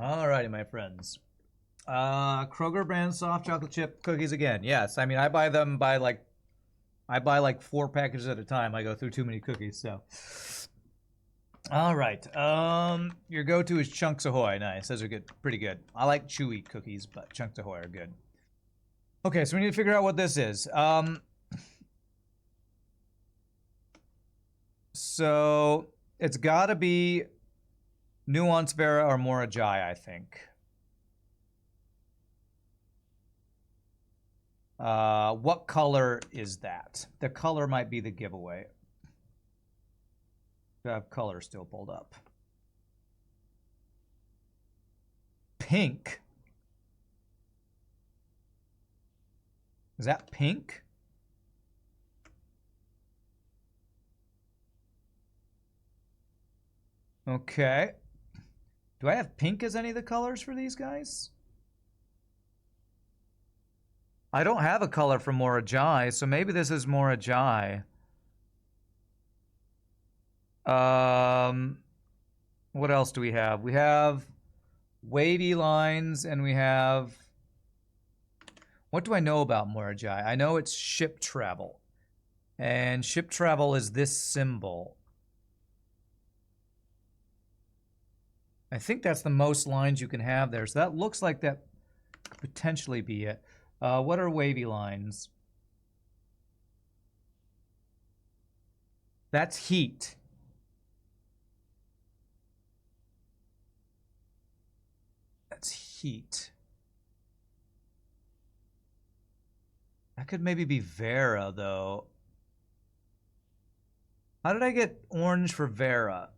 Alrighty, my friends. Kroger brand soft chocolate chip cookies again. Yes, I mean I buy them by like 4 packages at a time. I go through too many cookies, so. All right. Your go-to is Chunks Ahoy. Nice. Those are good. Pretty good. I like chewy cookies, but Chunks Ahoy are good. Okay, so we need to figure out what this is. So it's got to be Nuance Vera or Mora Jai, I think. What color is that? The color might be the giveaway. I have color still pulled up. Pink. Is that pink? Okay. Do I have pink as any of the colors for these guys? I don't have a color for Mora Jai, so maybe this is Mora Jai. What else do we have? We have wavy lines, and we have... What do I know about Mora Jai? I know it's ship travel. And ship travel is this symbol. I think that's the most lines you can have there. So that looks like that could potentially be it. What are wavy lines? That's heat. That's heat. That could maybe be Vera, though. How did I get orange for Vera?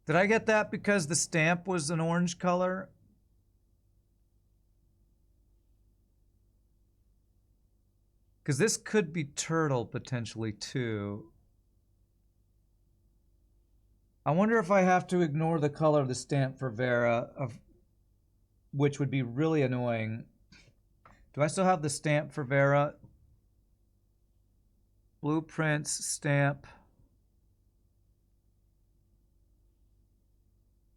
Did I get that because the stamp was an orange color? Because this could be turtle potentially too. I wonder if I have to ignore the color of the stamp for Vera, which would be really annoying. Do I still have the stamp for Vera? Blueprints, stamp.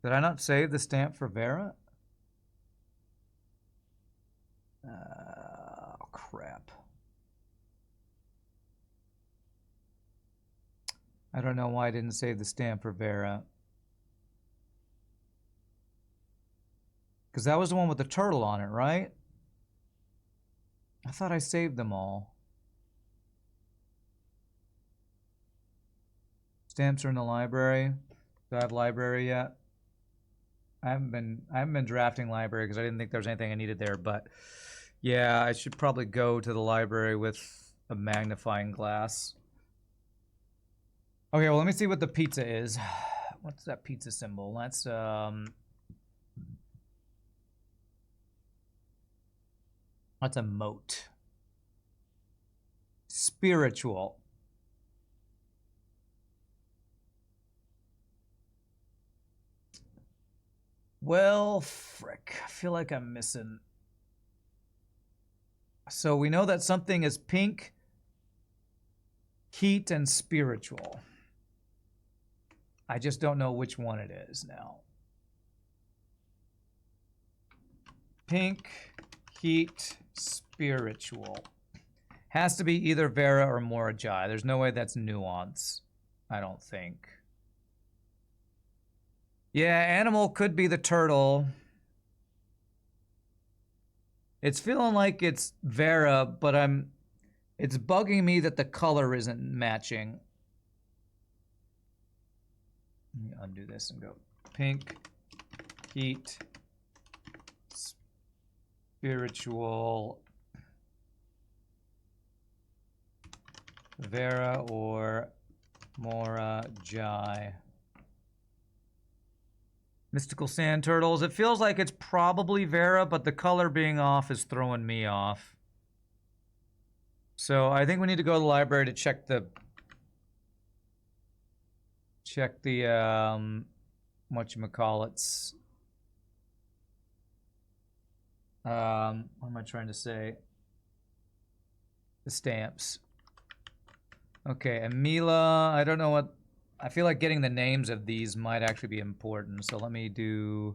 Did I not save the stamp for Vera? Oh, crap. I don't know why I didn't save the stamp for Vera. Because that was the one with the turtle on it, right? I thought I saved them all. Stamps are in the library. Do I have library yet? I haven't been drafting library because I didn't think there was anything I needed there, but yeah, I should probably go to the library with a magnifying glass. Okay, well, let me see what the pizza is. What's that pizza symbol? That's a moat. Spiritual. Well, frick. I feel like I'm missing. So we know that something is pink, heat, and spiritual. I just don't know which one it is now. Pink, heat, spiritual. Has to be either Vera or Mora Jai. There's no way that's Nuance, I don't think. Yeah, animal could be the turtle. It's feeling like it's Vera, but it's bugging me that the color isn't matching. Let me undo this and go pink, heat, spiritual, Vera or Mora Jai. Mystical Sand Turtles. It feels like it's probably Vera, but the color being off is throwing me off. So I think we need to go to the library to check the whatchamacallits. What am I trying to say? The stamps. Okay, and Mila, I don't know what I feel like getting the names of these might actually be important. So let me do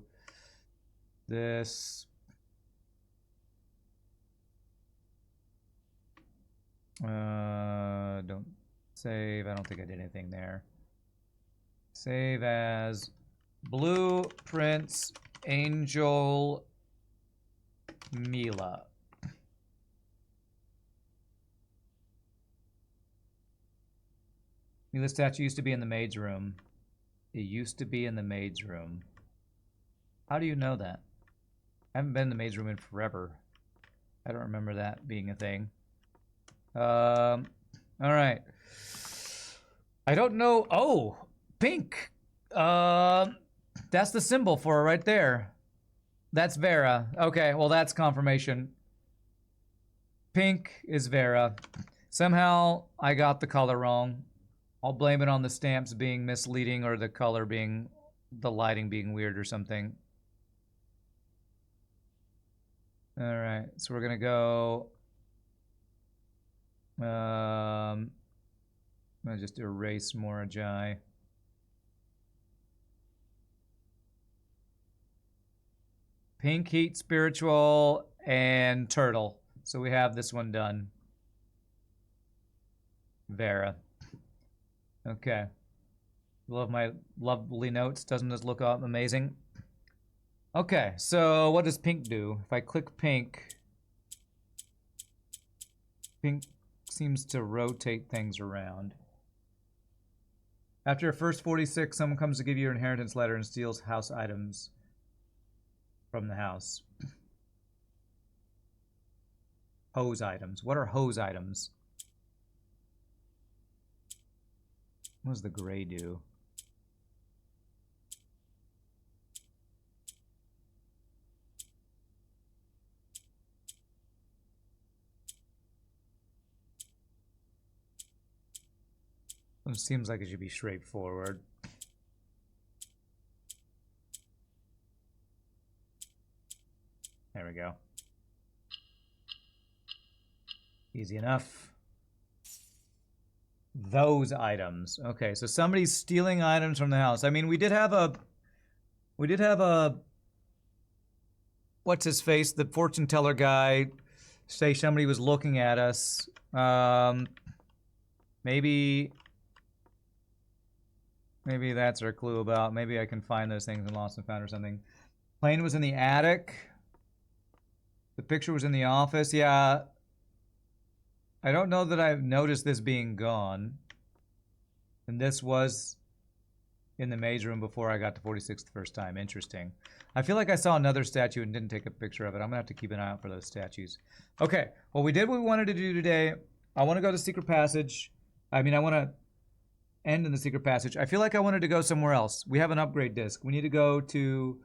this. Don't save. I don't think I did anything there. Save as Blueprints Angel Mila. Mila statue used to be in the maid's room. It used to be in the maid's room. How do you know that? I haven't been in the maid's room in forever. I don't remember that being a thing. All right. I don't know. Oh, pink. That's the symbol for it right there. That's Vera. Okay, well, that's confirmation. Pink is Vera. Somehow I got the color wrong. I'll blame it on the stamps being misleading or the color being, the lighting being weird or something. All right, so we're gonna go. I'm gonna just erase Morajai. Pink, Heat, Spiritual, and Turtle. So we have this one done. Vera. Okay. Love my lovely notes. Doesn't this look amazing? Okay, so what does pink do? If I click pink, pink seems to rotate things around. After your first 46, someone comes to give you your inheritance letter and steals house items from the house. Hose items. What are hose items? What does the gray do? It seems like it should be straightforward. There we go. Easy enough. Those items. Okay, so somebody's stealing items from the house. I mean, we did have a what's his face? The fortune teller guy say somebody was looking at us. Maybe that's our clue about. Maybe I can find those things in Lost and Found or something. Plane was in the attic. The picture was in the office. Yeah. I don't know that I've noticed this being gone. And this was in the maid's room before I got to 46 the first time. Interesting. I feel like I saw another statue and didn't take a picture of it. I'm going to have to keep an eye out for those statues. Okay. Well, we did what we wanted to do today. I want to go to Secret Passage. I mean, I want to end in the Secret Passage. I feel like I wanted to go somewhere else. We have an upgrade disc. We need to go to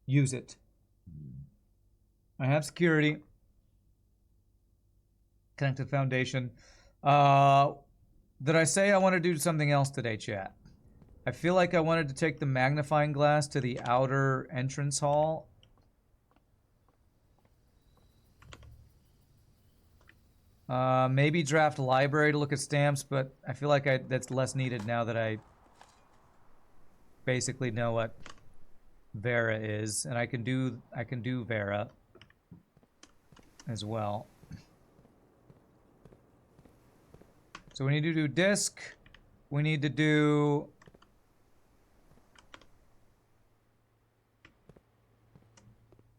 use it. I have security. Connect to the foundation. Did I say I want to do something else today, chat? I feel like I wanted to take the magnifying glass to the outer entrance hall. Maybe draft library to look at stamps, but I feel like that's less needed now that I basically know what Vera is, and I can do Vera as well. So we need to do disc. We need to do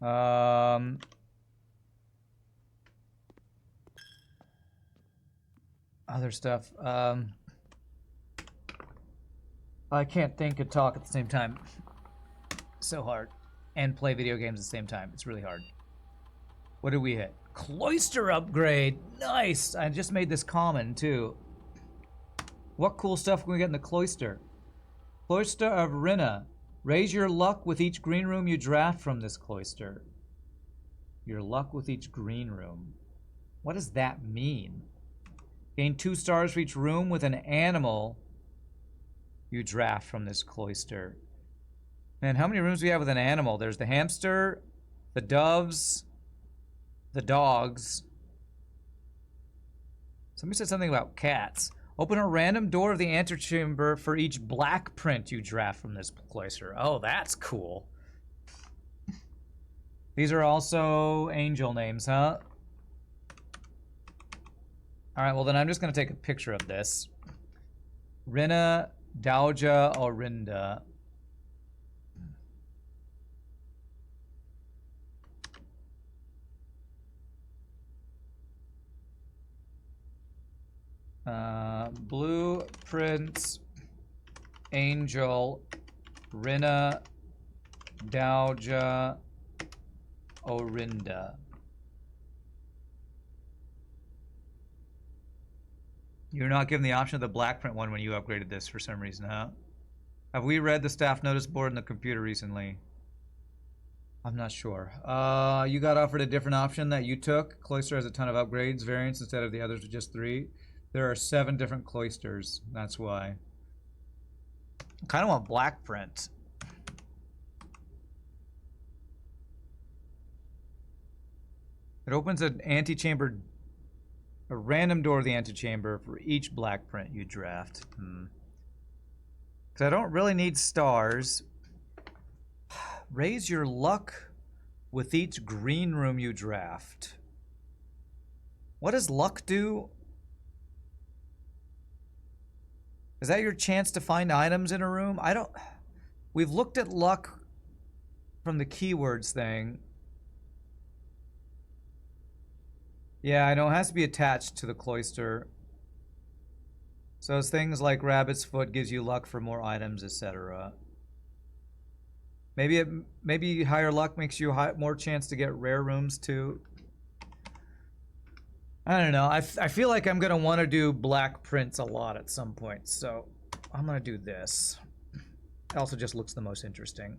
other stuff. I can't think and talk at the same time. So hard. And play video games at the same time. It's really hard. What did we hit? Cloister upgrade. Nice. I just made this common too. What cool stuff can we get in the cloister? Cloister of Rinna. Raise your luck with each green room you draft from this cloister. Your luck with each green room. What does that mean? Gain 2 stars for each room with an animal you draft from this cloister. Man, how many rooms do we have with an animal? There's the hamster, the doves, the dogs. Somebody said something about cats. Open a random door of the antechamber for each black print you draft from this cloister. Oh, that's cool. These are also angel names, huh? Alright, well then I'm just going to take a picture of this. Rina Dauja Orinda. Blueprints Angel Rina Dauja Orinda. You're not given the option of the black print one when you upgraded this for some reason, huh? Have we read the staff notice board in the computer recently? I'm not sure. You got offered a different option that you took. Cloister has a ton of upgrades, variants, instead of the others with just 3. There are 7 different cloisters. That's why. I kind of want black print. It opens an antechamber, a random door of the antechamber for each black print you draft. Because I don't really need stars. Raise your luck with each green room you draft. What does luck do? Is that your chance to find items in a room? I don't... We've looked at luck from the keywords thing. Yeah, I know it has to be attached to the cloister. So it's things like rabbit's foot gives you luck for more items, etc. Maybe higher luck makes you more chance to get rare rooms too. I don't know. I feel like I'm gonna want to do black prints a lot at some point, so I'm gonna do this. It also just looks the most interesting.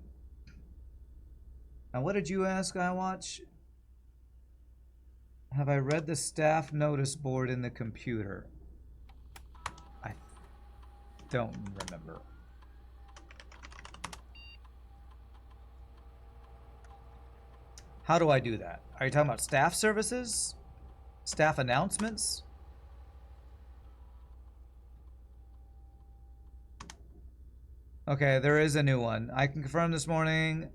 Now, what did you ask, iWatch? Have I read the staff notice board in the computer? I don't remember. How do I do that? Are you talking about staff services? Staff announcements? Okay, there is a new one. I can confirm this morning,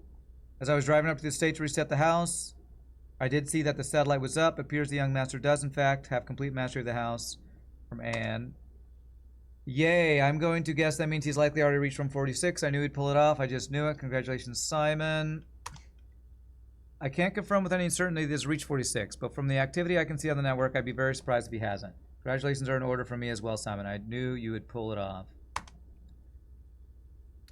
as I was driving up to the estate to reset the house, I did see that the satellite was up. It appears the young master does, in fact, have complete mastery of the house. From Anne. Yay, I'm going to guess that means he's likely already reached room 46. I knew he'd pull it off. I just knew it. Congratulations, Simon. I can't confirm with any certainty this reached 46, but from the activity I can see on the network, I'd be very surprised if he hasn't. Congratulations are in order from me as well, Simon. I knew you would pull it off.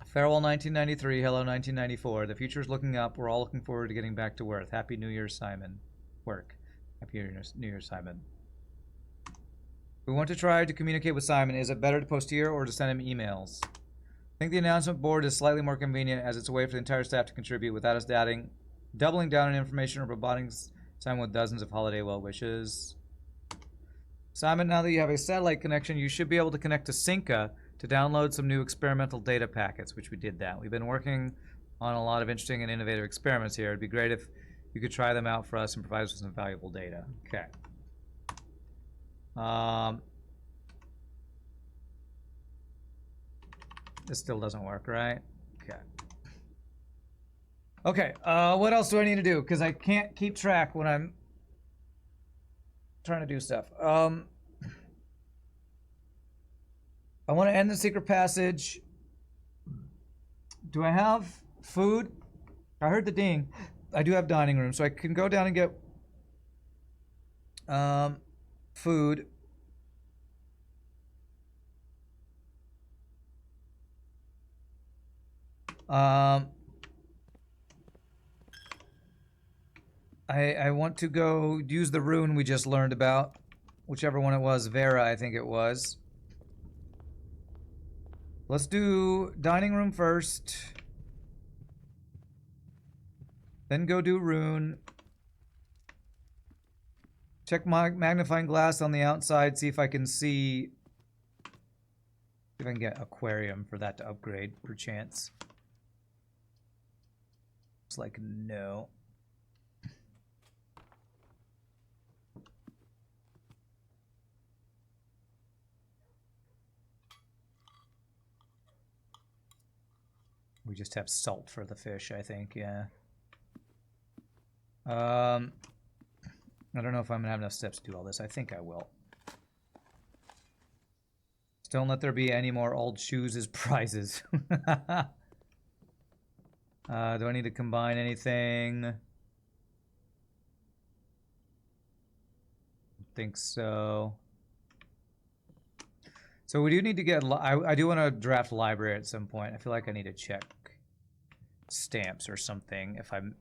Farewell 1993, hello 1994. The future is looking up. We're all looking forward to getting back to work. Happy New Year, Simon. Happy New Year, Simon. We want to try to communicate with Simon. Is it better to post here or to send him emails? I think the announcement board is slightly more convenient as it's a way for the entire staff to contribute without us doubling down on information or bombarding Simon with dozens of holiday well wishes. Simon, now that you have a satellite connection, you should be able to connect to Synca to download some new experimental data packets, which we did that. We've been working on a lot of interesting and innovative experiments here. It'd be great if you could try them out for us and provide us with some valuable data. Okay. This still doesn't work, right? Okay. Okay, what else do I need to do? Because I can't keep track when I'm trying to do stuff. I want to end the secret passage. Do I have food? I heard the ding. I do have dining room, so I can go down and get food. I want to go use the rune we just learned about. Whichever one it was. Vera, I think it was. Let's do dining room first. Then go do rune. Check my magnifying glass on the outside. See if I can see. If I can get aquarium for that to upgrade, perchance. Looks like no. we just have salt for the fish, I think, yeah. I don't know if I'm gonna have enough steps to do all this. I think I will. Just don't let there be any more old shoes as prizes. Do I need to combine anything? I think so. So we do need to get, I do want to draft library at some point. I feel like I need to check stamps or something if I'm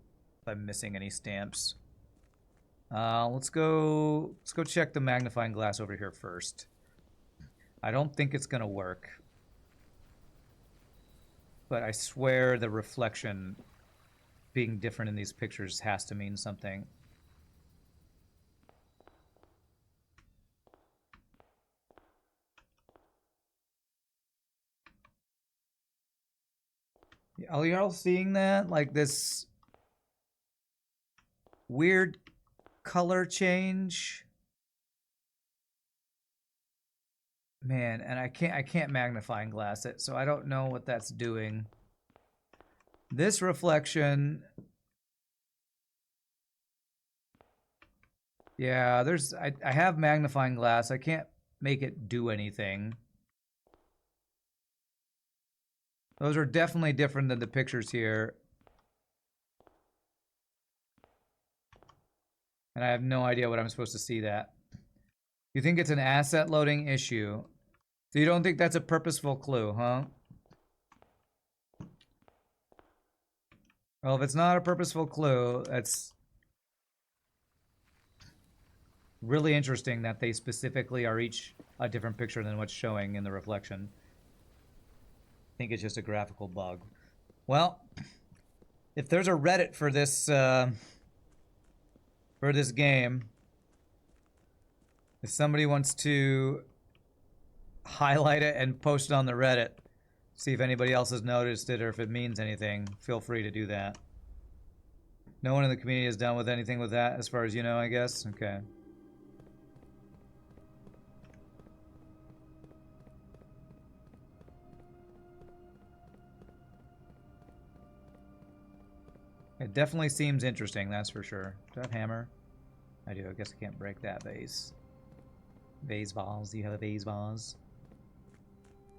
missing any stamps. Let's go check the magnifying glass over here first. I don't think it's gonna work, but I swear the reflection being different in these pictures has to mean something. Are you all seeing that? Like this weird color change? Man, and I can't magnifying glass it, so I don't know what that's doing. This reflection, yeah, I have magnifying glass. I can't make it do anything. Those are definitely different than the pictures here. And I have no idea what I'm supposed to see that. You think it's an asset loading issue? So you don't think that's a purposeful clue, huh? Well, if it's not a purposeful clue, that's really interesting that they specifically are each a different picture than what's showing in the reflection. I think it's just a graphical bug. Well, if there's a Reddit for this game, if somebody wants to highlight it and post it on the Reddit, see if anybody else has noticed it or if it means anything, feel free to do that. No one in the community has done with anything with that, as far as you know, I guess? Okay. It definitely seems interesting, that's for sure. Do I have hammer? I do. I guess I can't break that vase. Vase vase. Do you have a vase vase?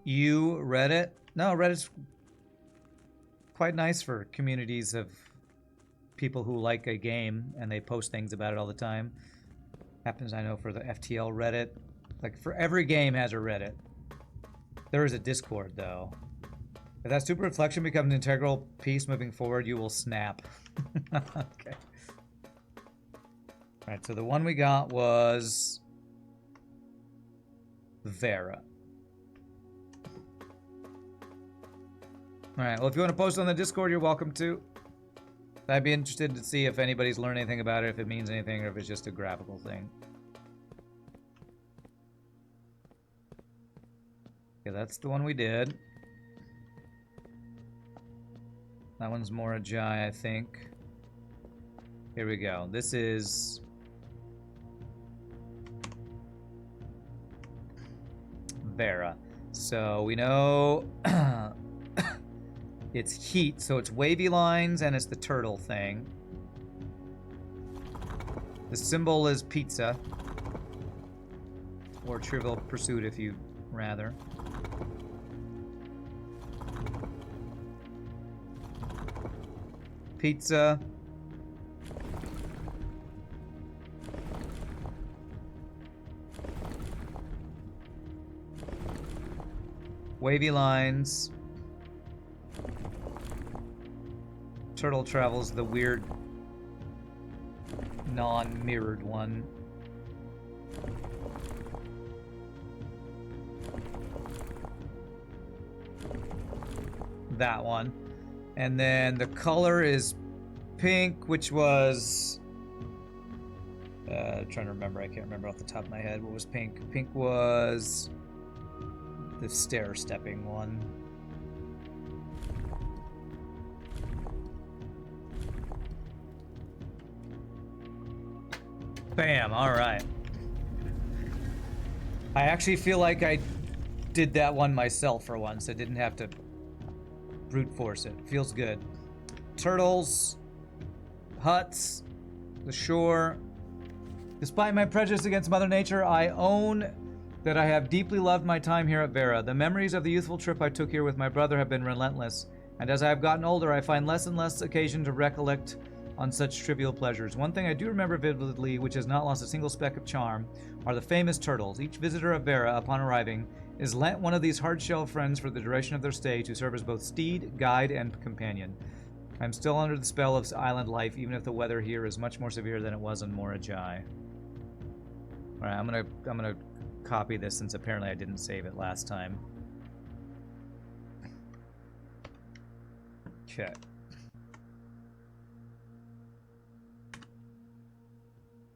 You Reddit? No, Reddit's quite nice for communities of people who like a game and they post things about it all the time. Happens, I know, for the FTL Reddit. Like, for every game has a Reddit. There is a Discord, though. If that super reflection becomes an integral piece moving forward, you will snap. Okay. Alright, so the one we got was Vera. Alright, well, if you want to post on the Discord, you're welcome to. I'd be interested to see if anybody's learned anything about it, if it means anything, or if it's just a graphical thing. Yeah, that's the one we did. That one's more a Jai, I think. Here we go. This is Vera. So we know it's heat, so it's wavy lines and it's the turtle thing. The symbol is pizza. Or Trivial Pursuit if you'd rather. Pizza. Wavy lines. Turtle travels the weird non-mirrored one. That one. And then the color is pink, which was trying to remember. I can't remember off the top of my head what was pink. Pink was the stair-stepping one. Bam, alright. I actually feel like I did that one myself for once. I didn't have to brute force it. Feels good. Turtles, huts, the shore. Despite my prejudice against Mother Nature, I own that I have deeply loved my time here at Vera. The memories of the youthful trip I took here with my brother have been relentless, and as I have gotten older, I find less and less occasion to recollect on such trivial pleasures. One thing I do remember vividly, which has not lost a single speck of charm, are the famous turtles. Each visitor of Vera, upon arriving, is lent one of these hard-shell friends for the duration of their stay to serve as both steed, guide, and companion. I'm still under the spell of island life, even if the weather here is much more severe than it was in Morajai. All right, I'm gonna copy this since apparently I didn't save it last time. Okay.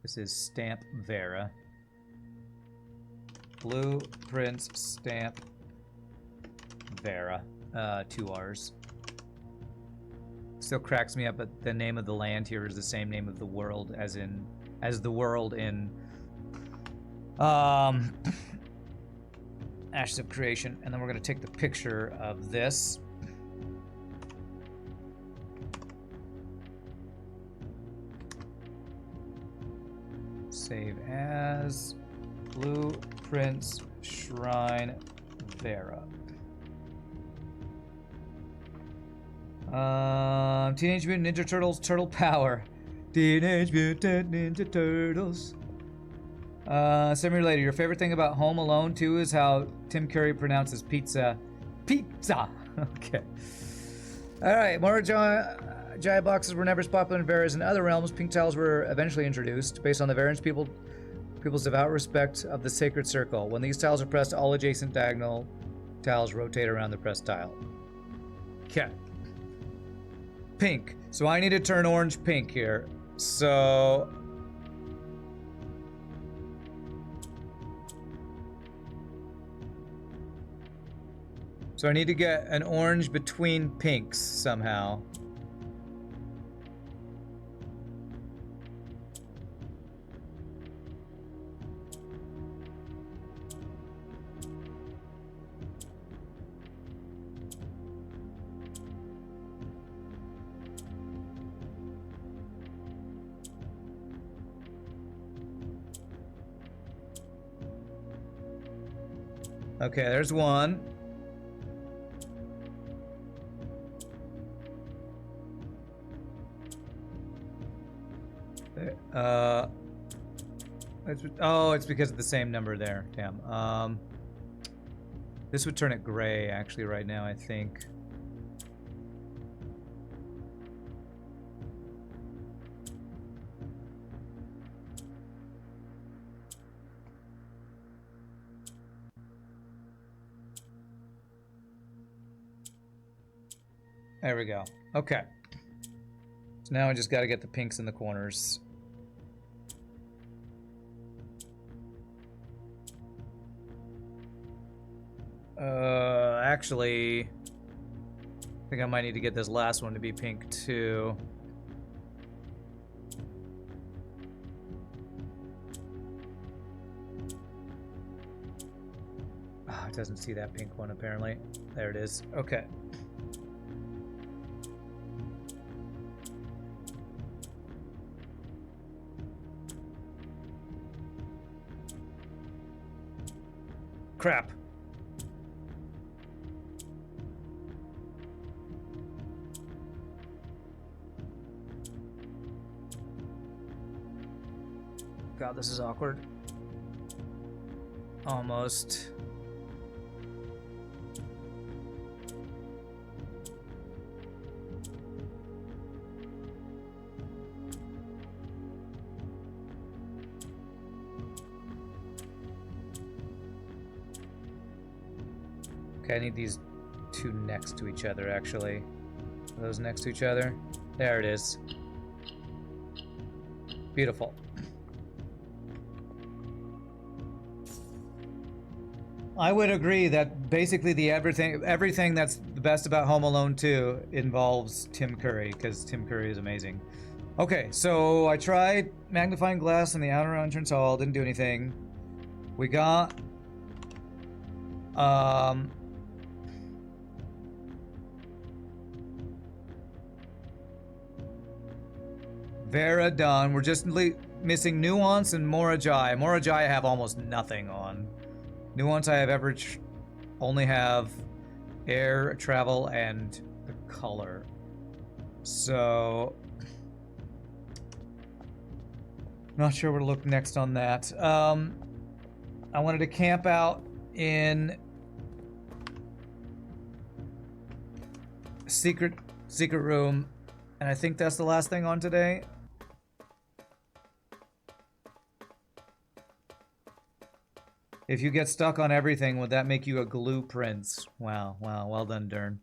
This is stamp Vera. Blueprints stamp Vera. 2 R's. Still cracks me up, but the name of the land here is the same name of the world as the world in Ashes of Creation. And then we're gonna take the picture of this. Save as Blueprints Shrine Vera. Teenage Mutant Ninja Turtles Turtle Power. Teenage Mutant Ninja Turtles. Simulator, your favorite thing about Home Alone 2 is how Tim Curry pronounces pizza. Pizza! Okay. Alright, more giant boxes were never as popular in Vera as in other realms. Pink tiles were eventually introduced based on the various people's devout respect of the sacred circle. When these tiles are pressed, all adjacent diagonal tiles rotate around the pressed tile. Okay. Pink. So I need to turn orange pink here. So I need to get an orange between pinks somehow. Okay, there's one. It's because of the same number there. Damn. This would turn it gray actually right now, I think. There we go. Okay. So now I just got to get the pinks in the corners. Actually, I think I might need to get this last one to be pink too. Oh, it doesn't see that pink one apparently. There it is. Okay. Crap. God, this is awkward. Almost. Okay, I need these two next to each other, actually. Are those next to each other? There it is. Beautiful. I would agree that basically the everything that's the best about Home Alone 2 involves Tim Curry, because Tim Curry is amazing. Okay, so I tried magnifying glass in the outer entrance hall, didn't do anything. We got Vera done. We're just missing Nuance and Morajai. Morajai I have almost nothing on. Nuance I have only have air, travel, and the color. So... not sure where to look next on that. I wanted to camp out in secret room, and I think that's the last thing on today. If you get stuck on everything, would that make you a glue prince? Wow, well done, Dern.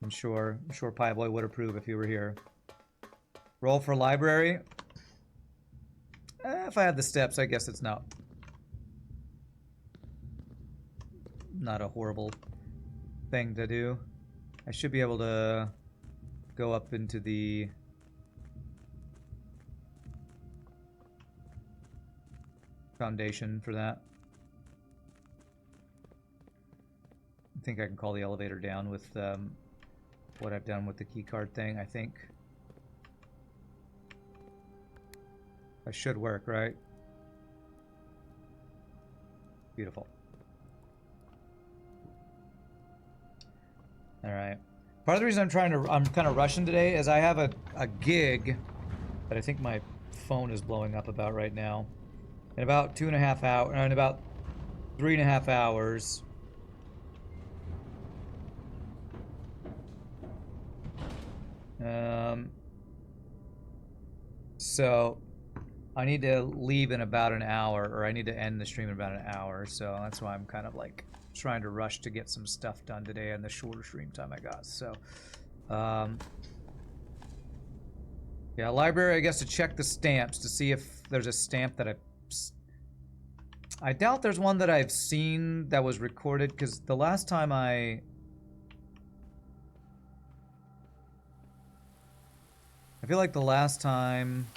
I'm sure Pieboy would approve if you were here. Roll for library. If I had the steps, I guess it's not a horrible thing to do. I should be able to go up into the foundation for that. I think I can call the elevator down with what I've done with the keycard thing, I think. That should work, right? Beautiful. All right. Part of the reason I'm kind of rushing today is I have a gig that I think my phone is blowing up about right now. In about 2.5 hours, in about 3.5 hours. So I need to leave in about an hour, or I need to end the stream in about an hour, so that's why I'm kind of like trying to rush to get some stuff done today in the shorter stream time I got. So yeah, library, I guess, to check the stamps to see if there's a stamp that I doubt there's one that I've seen that was recorded, because the last time I feel like the last time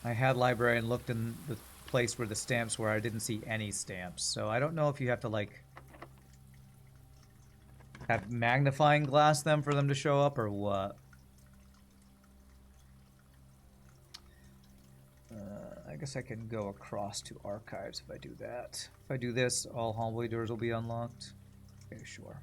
I had library and looked in the place where the stamps were, I didn't see any stamps. So I don't know if you have to like have magnifying glass them for them to show up or what. I guess I can go across to archives if I do that. If I do this, all hallway doors will be unlocked. Okay, sure.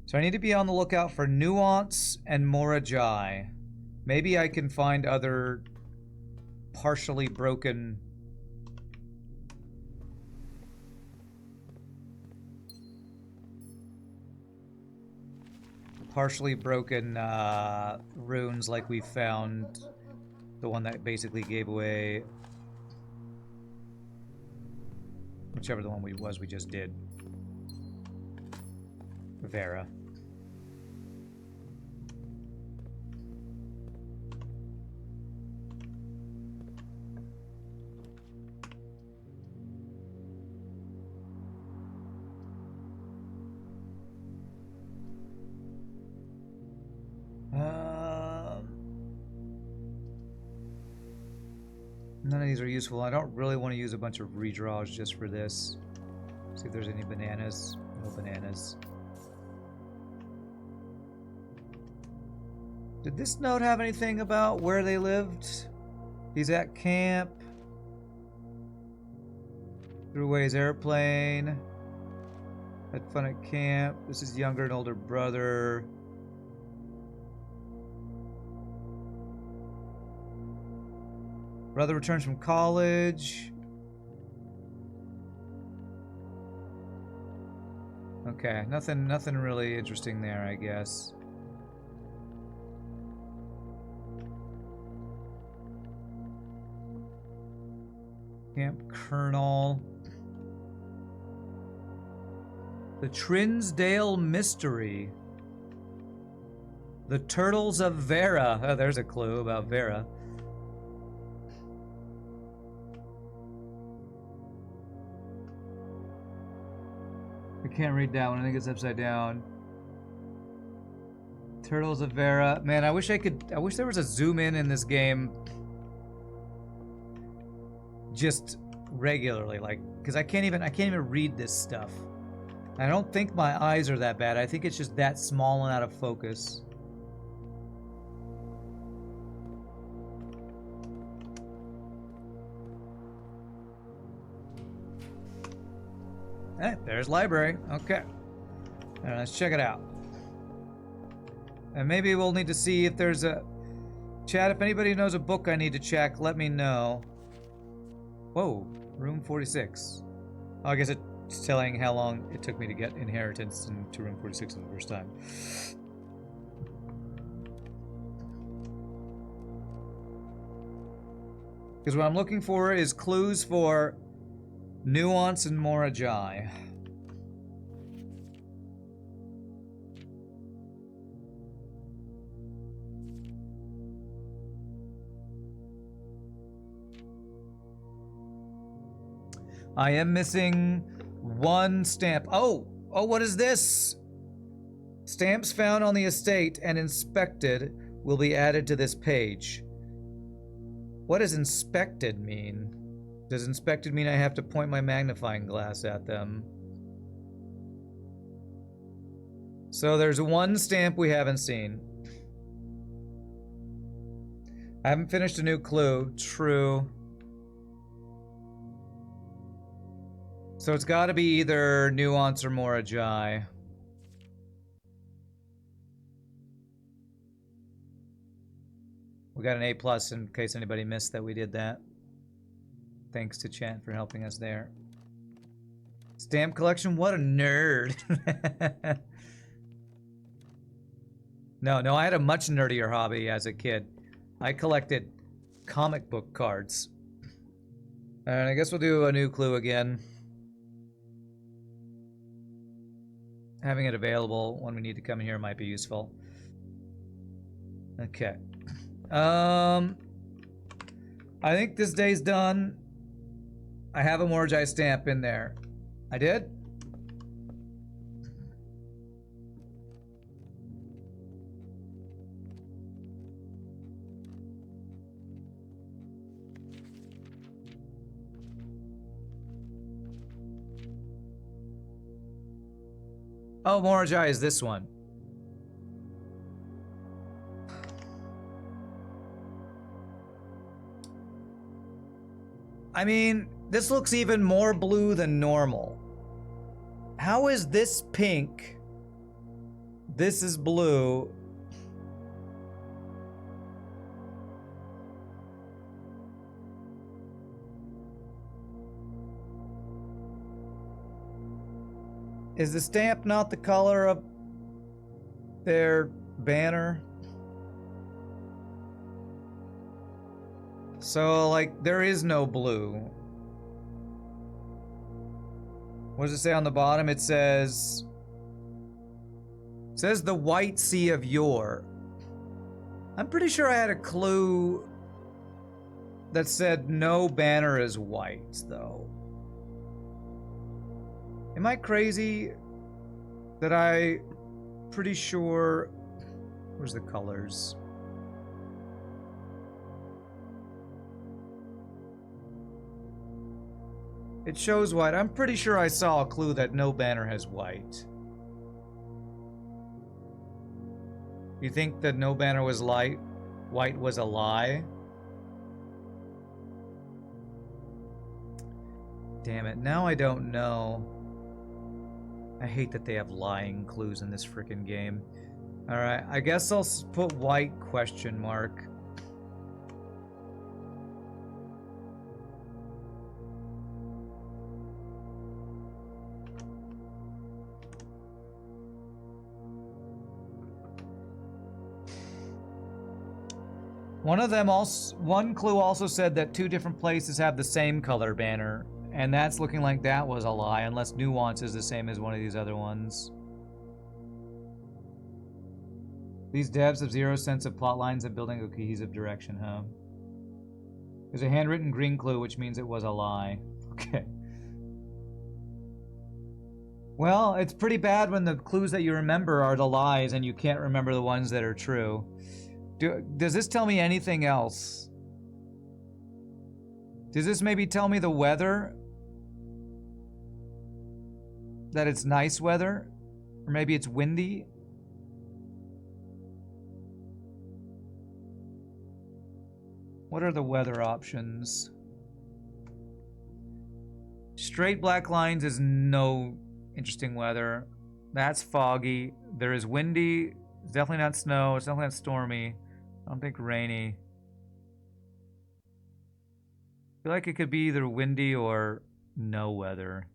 So I need to be on the lookout for Nuance and Morajai. Maybe I can find other partially broken runes, like we found the one that basically gave away whichever the one we just did. Vera. None of these are useful. I don't really want to use a bunch of redraws just for this. See if there's any bananas. No bananas. Did this note have anything about where they lived? He's at camp. Threw away his airplane. Had fun at camp. This is younger and older brother. Brother returns from college. Okay, nothing really interesting there, I guess. Camp Colonel. The Trinsdale Mystery. The Turtles of Vera. Oh, there's a clue about Vera. I can't read that one. I think it's upside down. Turtles of Vera. Man, I wish there was a zoom in this game. just regularly, like, because I can't even read this stuff. I don't think my eyes are that bad. I think it's just that small and out of focus. Hey, there's library. Okay. Let's check it out. And maybe we'll need to see if there's a... Chat, if anybody knows a book I need to check, let me know. Whoa, room 46. Oh, I guess it's telling how long it took me to get inheritance into room 46 for the first time. Because what I'm looking for is clues for Nuance and Morajai. I am missing one stamp. Oh, what is this? Stamps found on the estate and inspected will be added to this page. What does inspected mean? Does inspected mean I have to point my magnifying glass at them? So there's one stamp we haven't seen. I haven't finished a new clue. True. So it's got to be either Nuance or Morajai. We got an A+ in case anybody missed that we did that. Thanks to Chan for helping us there. Stamp collection? What a nerd. No, I had a much nerdier hobby as a kid. I collected comic book cards. And I guess we'll do a new clue again. Having it available when we need to come in here might be useful. Okay. I think this day's done. I have a Morajai stamp in there. I did? Oh, Morajai is this one. I mean, this looks even more blue than normal. How is this pink? This is blue. Is the stamp not the color of their banner? So, like, there is no blue. What does it say on the bottom? It says the White Sea of Yore. I'm pretty sure I had a clue that said no banner is white, though. Am I crazy that I pretty sure... Where's the colors? It shows white. I'm pretty sure I saw a clue that no banner has white. You think that no banner was light? White was a lie? Damn it. Now I don't know. I hate that they have lying clues in this freaking game. Alright, I guess I'll put white question mark. One clue also said that two different places have the same color banner. And that's looking like that was a lie, unless Nuance is the same as one of these other ones. These devs have zero sense of plot lines and building a cohesive direction, huh? There's a handwritten green clue, which means it was a lie. Okay. Well, it's pretty bad when the clues that you remember are the lies and you can't remember the ones that are true. Does this tell me anything else? Does this maybe tell me the weather? That it's nice weather? Or maybe it's windy? What are the weather options? Straight black lines is no interesting weather. That's foggy. There is windy. It's definitely not snow. It's definitely not stormy. I don't think rainy. I feel like it could be either windy or no weather.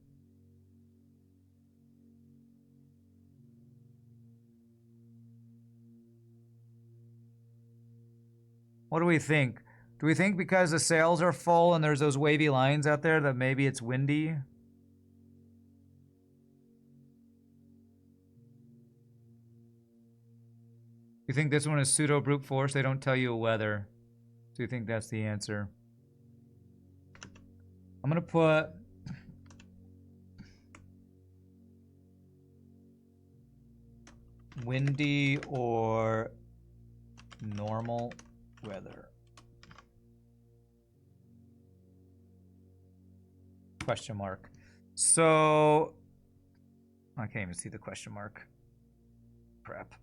What do we think? Do we think because the sails are full and there's those wavy lines out there that maybe it's windy? You think this one is pseudo brute force? They don't tell you a weather. Do you think that's the answer? I'm gonna put windy or normal weather. Question mark. So I can't even see the question mark. Crap.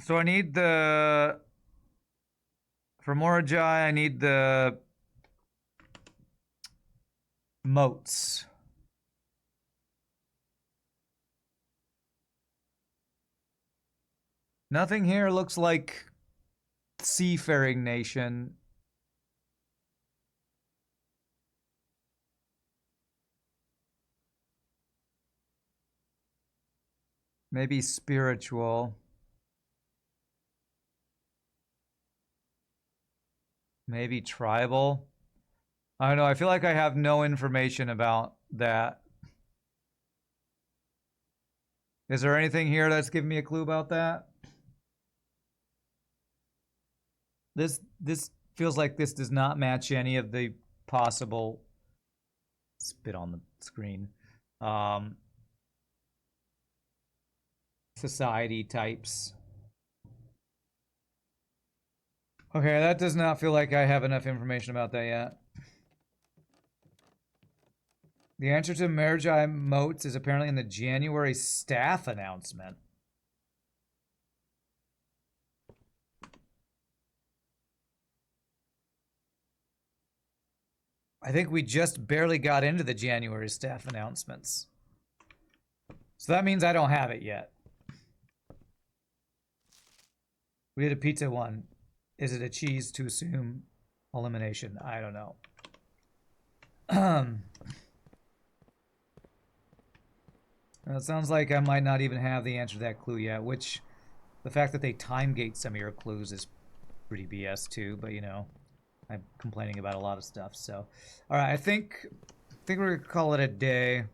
So I need the, for Morajai, I need the moats. Nothing here looks like seafaring nation. Maybe spiritual. Maybe tribal. I don't know. I feel like I have no information about that. Is there anything here that's giving me a clue about that? This feels like this does not match any of the possible spit on the screen. Society types. Okay, that does not feel like I have enough information about that yet. The answer to Maragi moats is apparently in the January staff announcement. I think we just barely got into the January staff announcements. So that means I don't have it yet. We did a pizza one. Is it a cheese to assume elimination? I don't know. It sounds like I might not even have the answer to that clue yet, which the fact that they time gate some of your clues is pretty BS too, but you know, I'm complaining about a lot of stuff, so. All right, I think we're gonna call it a day.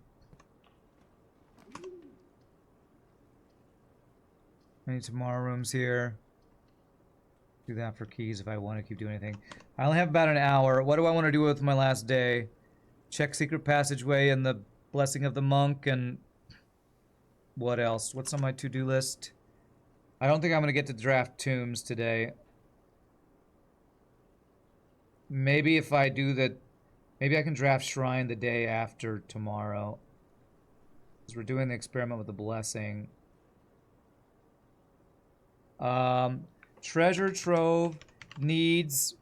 I need some more rooms here. Do that for keys if I want to keep doing anything. I only have about an hour. What do I want to do with my last day? Check secret passageway and the blessing of the monk, and what else? What's on my to-do list? I don't think I'm gonna get to draft tombs today. Maybe if I do the, maybe I can draft shrine the day after tomorrow, because we're doing the experiment with the blessing. Treasure trove needs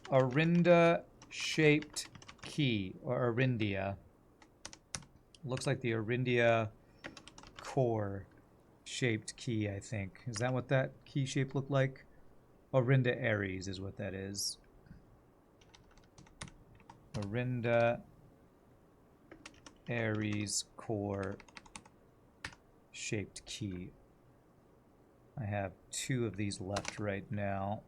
Orinda-shaped key, or Orindia. Looks like the Orindia core shaped key, I think. Is that what that key shape looked like? Orinda Aries is what that is. Orinda Aries core shaped key. I have 2 of these left right now.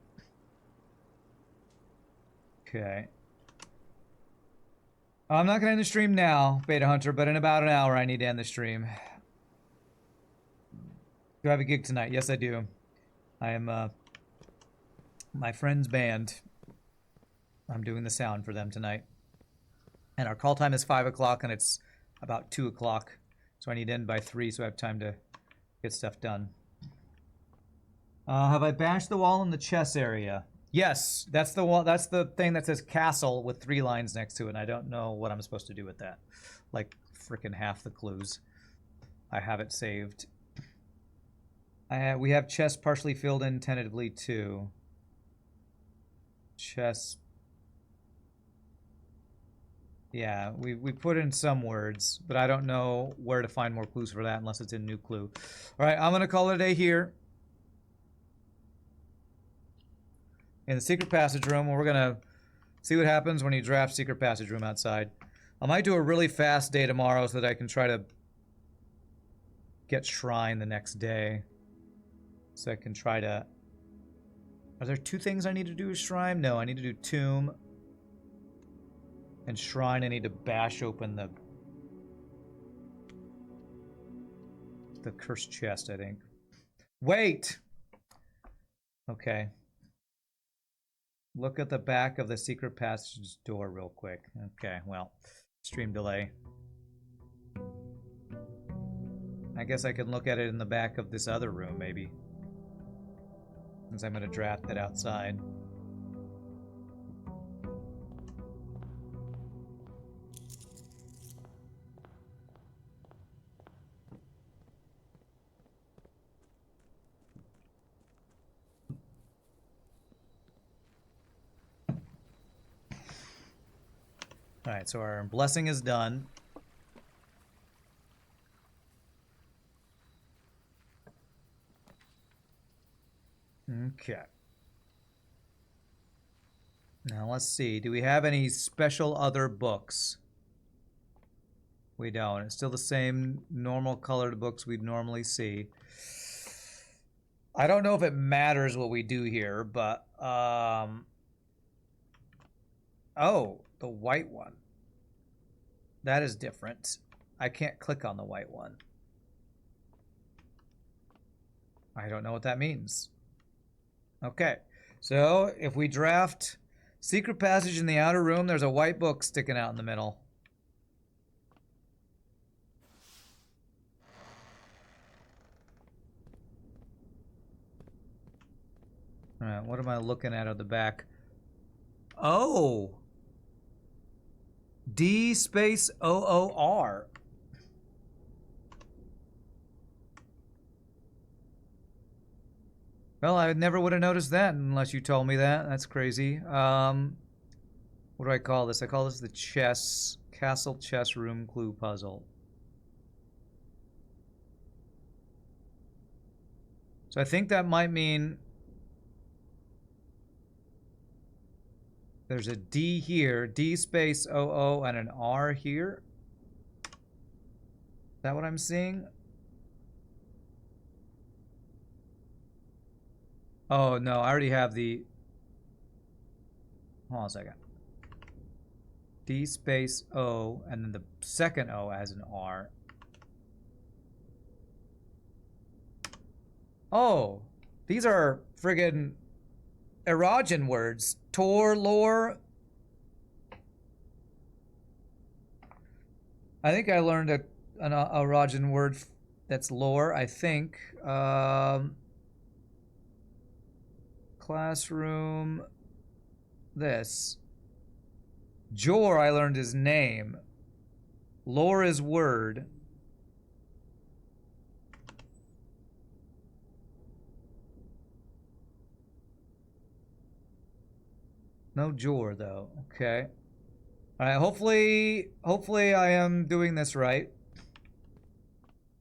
Okay. I'm not going to end the stream now, Beta Hunter, but in about an hour I need to end the stream. Do I have a gig tonight? Yes, I do. I am, my friend's band. I'm doing the sound for them tonight. And our call time is 5 o'clock, and it's about 2 o'clock. So I need to end by 3, so I have time to get stuff done. Have I bashed the wall in the chess area? Yes, that's the wall. That's the thing that says castle with 3 lines next to it, and I don't know what I'm supposed to do with that. Like, freaking half the clues. I have it saved. We have chess partially filled in tentatively, too. Chess. Yeah, we put in some words, but I don't know where to find more clues for that unless it's in new clue. All right, I'm going to call it a day here. In the secret passage room, we're going to see what happens when you draft secret passage room outside. I might do a really fast day tomorrow so that I can try to get shrine the next day. So I can try to... Are there 2 things I need to do with shrine? No, I need to do tomb. And shrine, I need to bash open the cursed chest, I think. Wait! Okay. Look at the back of the secret passage door real quick. Okay, well, stream delay. I guess I can look at it in the back of this other room, maybe. Since I'm going to draft it outside. Alright, so our blessing is done. Okay. Now let's see. Do we have any special other books? We don't. It's still the same normal colored books we'd normally see. I don't know if it matters what we do here, but oh, the white one. That is different. I can't click on the white one. I don't know what that means. Okay, so if we draft secret passage in the outer room, there's a white book sticking out in the middle. All right, what am I looking at the back? Oh! D space OOR. Well, I never would have noticed that unless you told me that. That's crazy. What do I call this? I call this the castle chess room clue puzzle. So I think that might mean there's a D here, D space OO, and an R here. Is that what I'm seeing? Oh, no, I already have the... Hold on a second. D space O, and then the second O has an R. Oh, these are friggin' erogen words. Tor, lore. I think I learned an erogen word that's lore, I think. Classroom. This. Jor, I learned his name. Lore is word. No Jor, though. Okay. Alright, hopefully I am doing this right.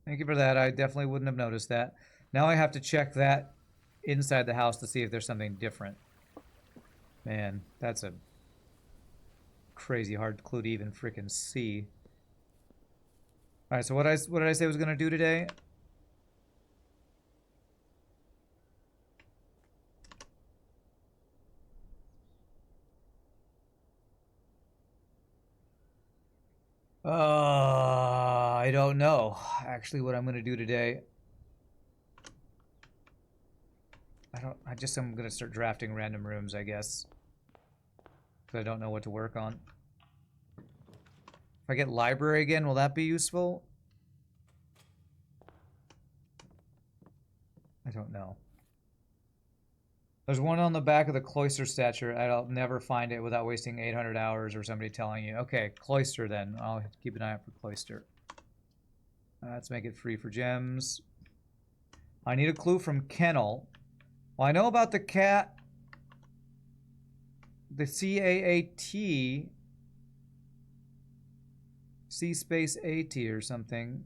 Thank you for that. I definitely wouldn't have noticed that. Now I have to check that inside the house to see if there's something different. Man, that's a crazy hard clue to even freaking see. Alright, so what did I say I was gonna do today? I don't know actually what I'm gonna do today. I'm gonna start drafting random rooms, I guess. Because I don't know what to work on. If I get library again, will that be useful? I don't know. There's one on the back of the cloister statue. I'll never find it without wasting 800 hours or somebody telling you. Okay, cloister then. I'll keep an eye out for cloister. Let's make it free for gems. I need a clue from Kennel. Well, I know about the cat. The C-A-A-T. C space A-T or something.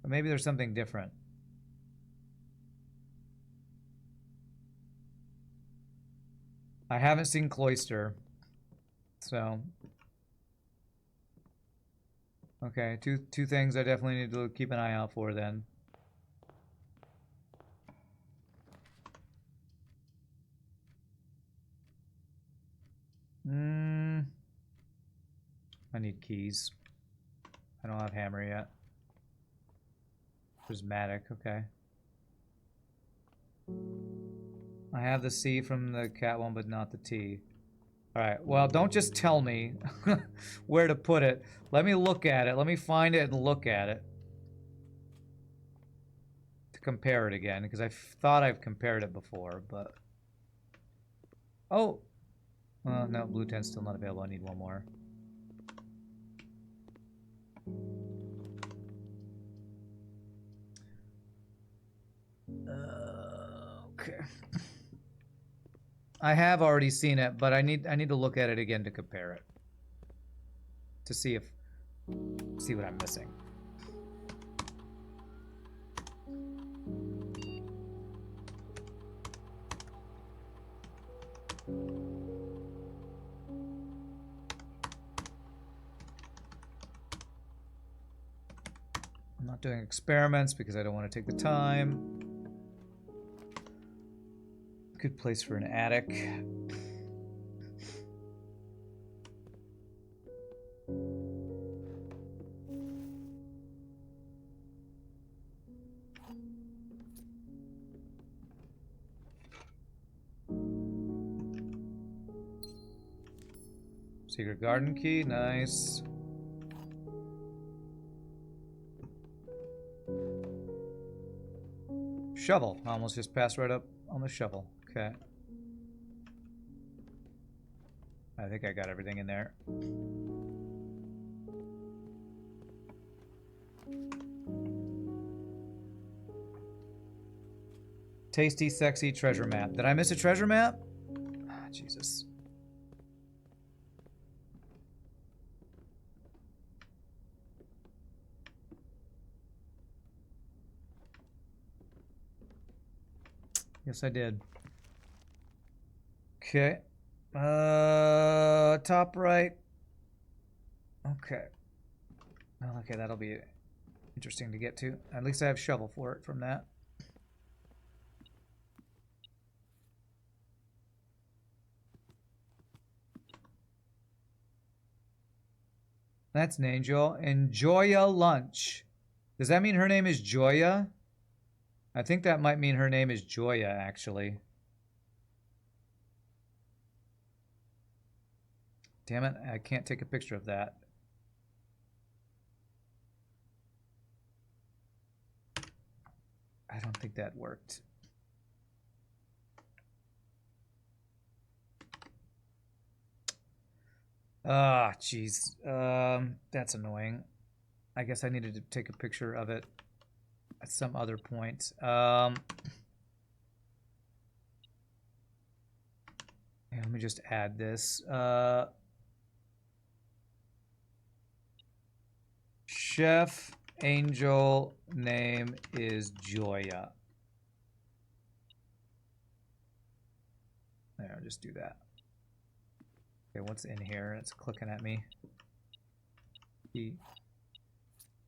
But maybe there's something different. I haven't seen Cloister, so okay. Two things I definitely need to keep an eye out for then. I need keys. I don't have hammer yet. Prismatic, okay. I have the C from the cat one, but not the T. Alright, well, don't just tell me where to put it. Let me look at it. Let me find it and look at it. To compare it again, because I thought I've compared it before, but... Oh! No, blue 10's still not available. I need one more. Okay. I have already seen it, but I need to look at it again to compare it. To see what I'm missing. I'm not doing experiments because I don't want to take the time. Good place for an attic. Secret garden key, nice. Shovel. I almost just passed right up on the shovel. Okay. I think I got everything in there. Tasty, sexy treasure map. Did I miss a treasure map? Ah, Jesus. Yes, I did. Okay. Top right. Okay. Well, okay, that'll be interesting to get to. At least I have shovel for it from that. That's an angel. Enjoya lunch. Does that mean her name is Joya? I think that might mean her name is Joya, actually. Damn it, I can't take a picture of that. I don't think that worked. Ah, jeez. That's annoying. I guess I needed to take a picture of it at some other point. Yeah, let me just add this. Chef angel name is Joya. There, I'll just do that. Okay, what's in here? It's clicking at me.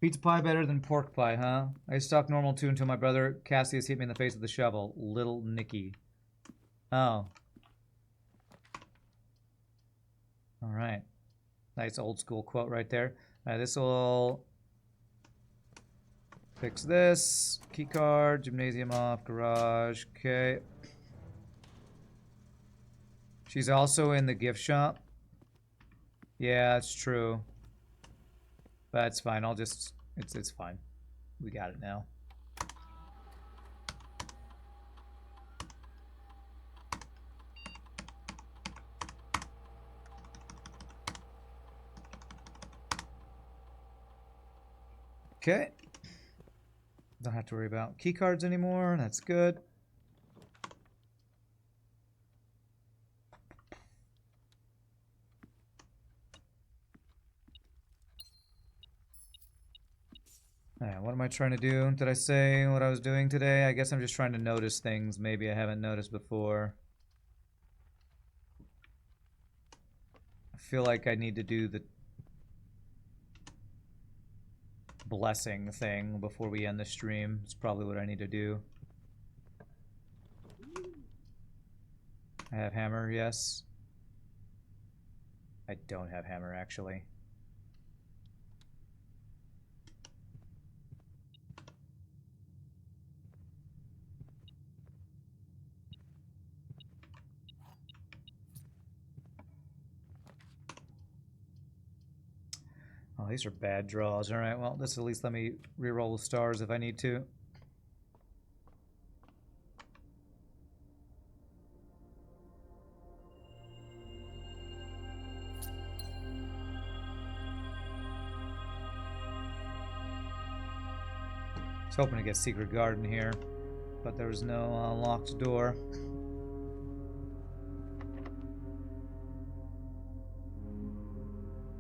Pizza pie better than pork pie, huh? I used to talk normal too until my brother Cassius hit me in the face with the shovel. Little Nicky. Oh. Alright. Nice old school quote right there. Alright, this will fix this. Key card, gymnasium off, garage. Okay. She's also in the gift shop. Yeah, that's true. That's fine. I'll just... It's fine. We got it now. Okay. Don't have to worry about key cards anymore. That's good. Alright, what am I trying to do? Did I say what I was doing today? I guess I'm just trying to notice things maybe I haven't noticed before. I feel like I need to do the blessing thing before we end the stream. It's probably what I need to do. I have hammer, yes. I don't have hammer, actually. Oh, these are bad draws. Alright, well, this at least let me reroll the stars if I need to. I was hoping to get Secret Garden here, but there was no locked door.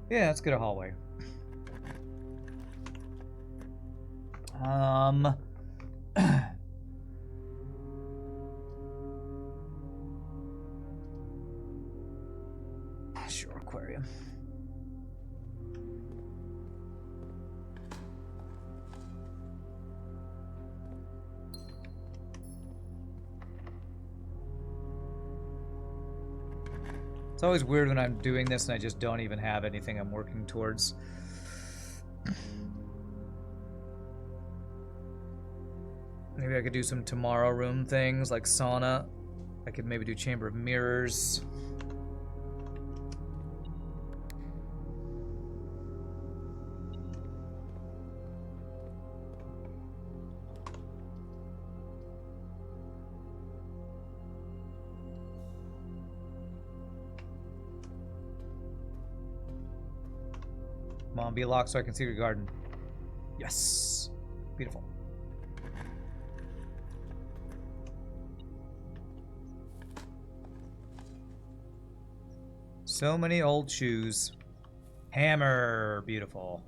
Yeah, let's get a hallway. Sure, aquarium. It's always weird when I'm doing this and I just don't even have anything I'm working towards. Maybe I could do some tomorrow room things like sauna. I could maybe do Chamber of Mirrors. Come on, be locked so I can see your garden. Yes. Beautiful. So many old shoes. Hammer. Beautiful.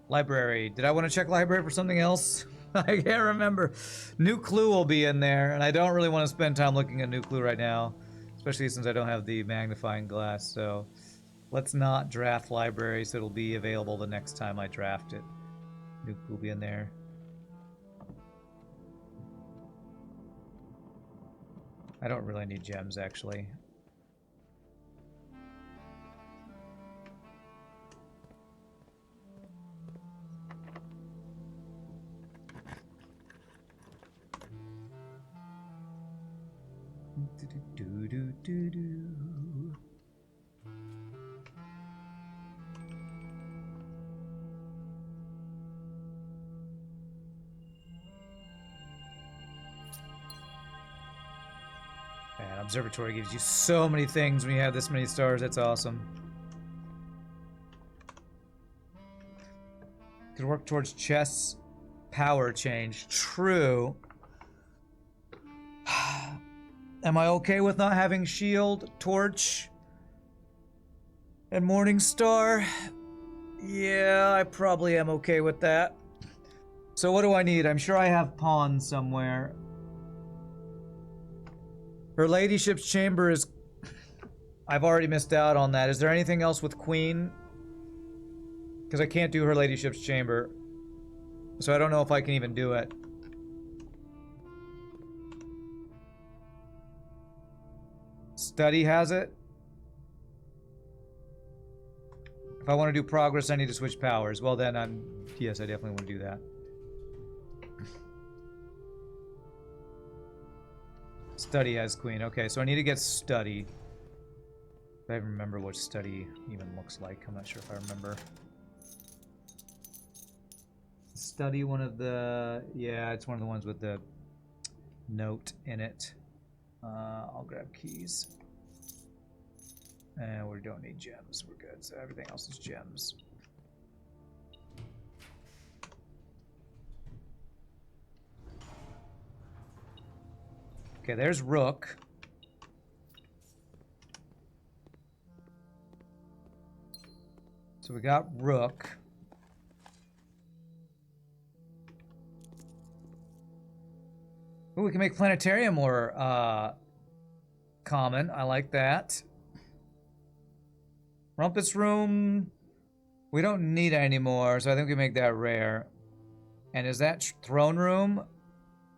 Library. Did I want to check library for something else? I can't remember. New Clue will be in there, and I don't really want to spend time looking at New Clue right now, especially since I don't have the magnifying glass, so let's not draft library, so it'll be available the next time I draft it. New Clue will be in there. I don't really need gems, actually. Man, observatory gives you so many things when you have this many stars. That's awesome. Could work towards chess power change. True. Am I okay with not having shield, torch, and morning star? Yeah, I probably am okay with that. So what do I need? I'm sure I have pawns somewhere. Her ladyship's chamber is... I've already missed out on that. Is there anything else with queen? Because I can't do her ladyship's chamber. So I don't know if I can even do it. Study has it? If I want to do progress, I need to switch powers. Well, then yes, I definitely want to do that. Study as queen. Okay, so I need to get study. If I remember what study even looks like, I'm not sure if I remember. Study one of the... Yeah, it's one of the ones with the note in it. I'll grab keys. And we don't need gems. We're good. So everything else is gems. Okay, there's Rook. So we got Rook. Ooh, we can make Planetarium more common. I like that. Rumpus Room, we don't need it anymore, so I think we make that rare. And is that Throne Room?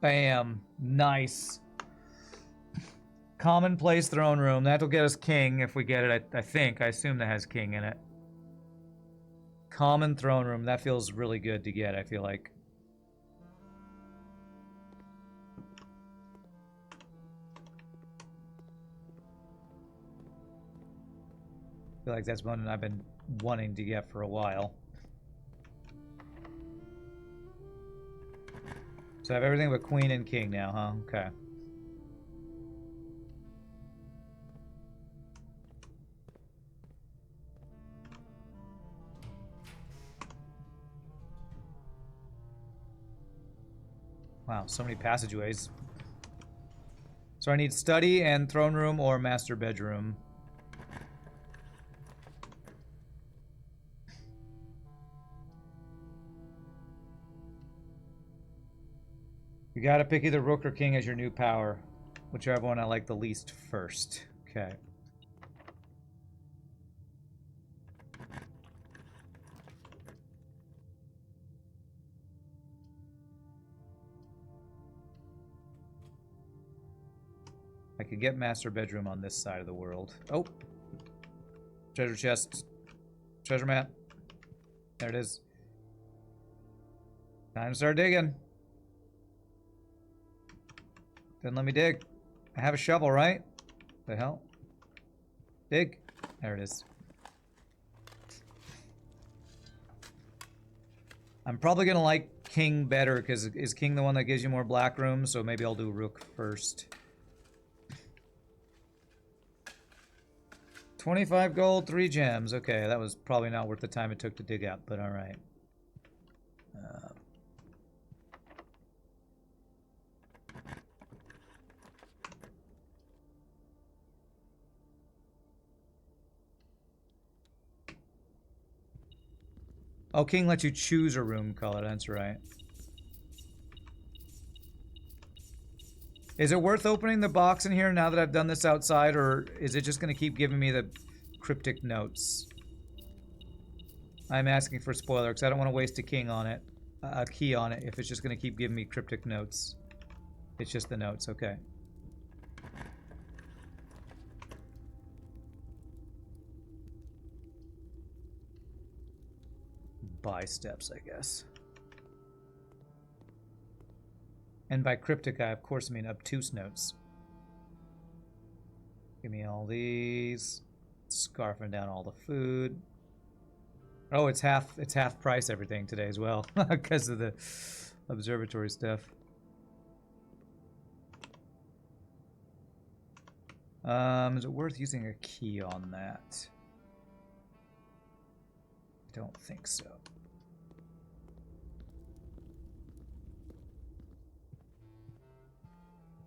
Bam. Nice. Commonplace Throne Room. That'll get us King if we get it, I think. I assume that has King in it. Common Throne Room. That feels really good to get, I feel like. I feel like that's one I've been wanting to get for a while. So I have everything but Queen and King now, huh? Okay. Wow, so many passageways. So I need study and throne room or master bedroom. You gotta pick either Rook or King as your new power. Whichever one I like the least first. Okay. I could get master bedroom on this side of the world. Oh! Treasure chest. Treasure map. There it is. Time to start digging. Didn't let me dig. I have a shovel, right? The hell? Dig. There it is. I'm probably gonna like King better, because is King the one that gives you more black rooms? So maybe I'll do Rook first. 25 gold, 3 gems. Okay, that was probably not worth the time it took to dig out, but alright. Oh, King lets you choose a room color, that's right. Is it worth opening the box in here now that I've done this outside, or is it just going to keep giving me the cryptic notes? I'm asking for spoiler, because I don't want to waste a king on it, a key on it, if it's just going to keep giving me cryptic notes. It's just the notes, okay. Buy steps, I guess. And by cryptic, I of course mean obtuse notes. Give me all these. Scarfing down all the food. Oh, it's half price everything today as well, because of the observatory stuff. Is it worth using a key on that? I don't think so.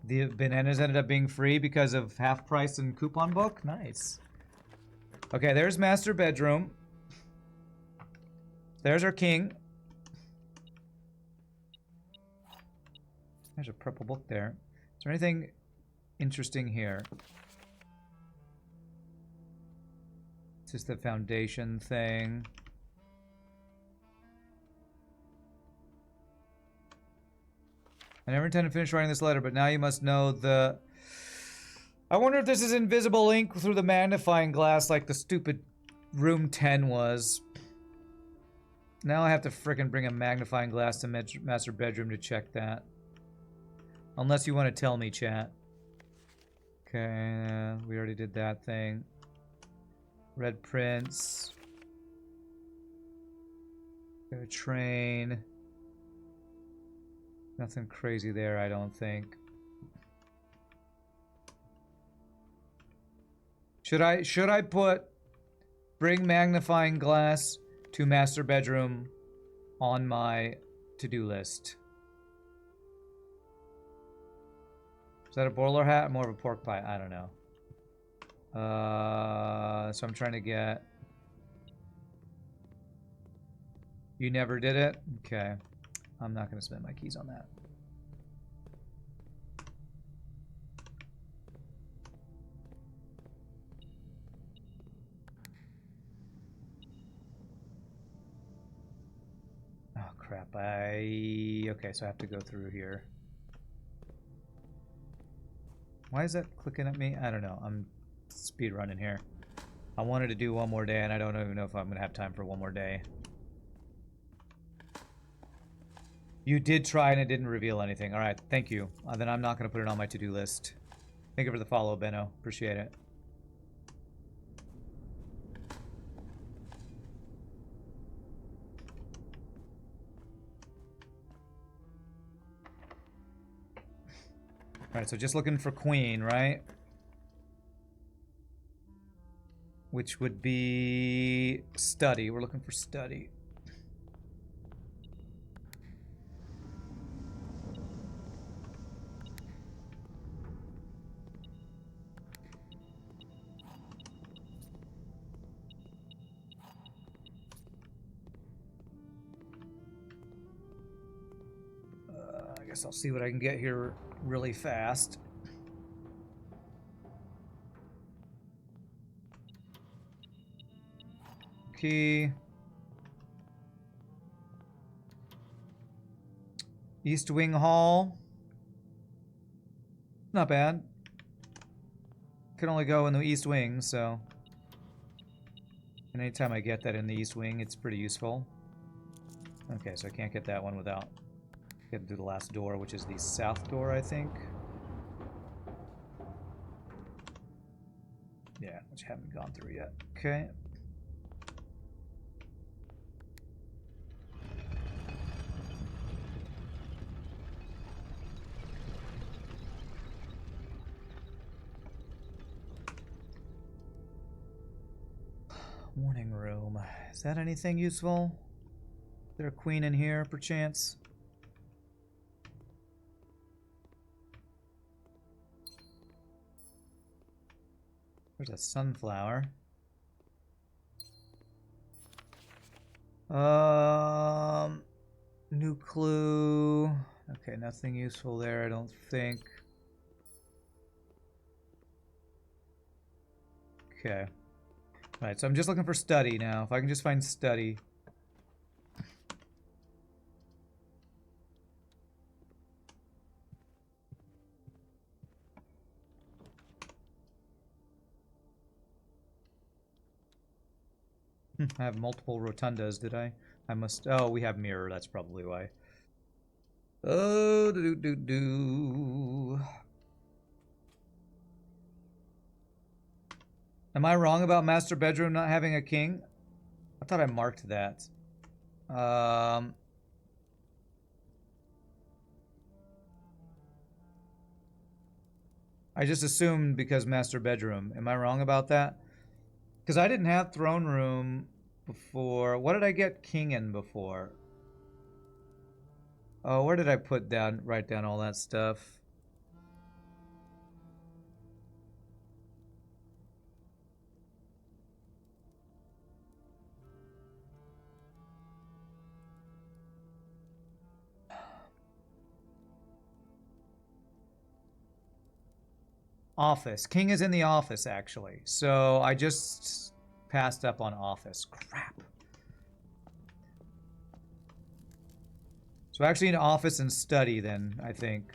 The bananas ended up being free because of half price and coupon book? Nice. Okay, there's master bedroom. There's our king. There's a purple book there. Is there anything interesting here? It's just the foundation thing. I never intended to finish writing this letter, but now you must know the... I wonder if this is invisible ink through the magnifying glass like the stupid room 10 was. Now I have to frickin' bring a magnifying glass to master bedroom to check that. Unless you want to tell me, chat. Okay, we already did that thing. Red Prince. Got a train. Nothing crazy there, I don't think. Should I put bring magnifying glass to master bedroom on my to-do list? Is that a bowler hat? More of a pork pie? I don't know. So I'm trying to get... You never did it? Okay. I'm not going to spend my keys on that. Oh, crap. Okay, so I have to go through here. Why is that clicking at me? I don't know. I'm speed running here. I wanted to do one more day, and I don't even know if I'm going to have time for one more day. You did try, and it didn't reveal anything. All right, thank you. Then I'm not going to put it on my to-do list. Thank you for the follow, Benno. Appreciate it. All right, so just looking for queen, right? Which would be study. We're looking for study. I guess I'll see what I can get here really fast. Key. East Wing Hall. Not bad. Can only go in the East Wing, so... And anytime I get that in the East Wing, it's pretty useful. Okay, so I can't get that one without getting through the last door, which is the south door, I think. Yeah, which I haven't gone through yet. Okay. Morning room. Is that anything useful? Is there a queen in here, perchance? There's a sunflower. New clue. Okay, nothing useful there, I don't think. Okay. Alright, so I'm just looking for study now. If I can just find study. I have multiple rotundas, did I? I must... Oh, we have mirror, that's probably why. Oh, do. Am I wrong about master bedroom not having a king? I thought I marked that. I just assumed because master bedroom. Am I wrong about that? Because I didn't have throne room before. What did I get king in before? Oh, where did I write down all that stuff? Office. King is in the office, actually. So I just passed up on office. Crap. So actually an office and study then, I think.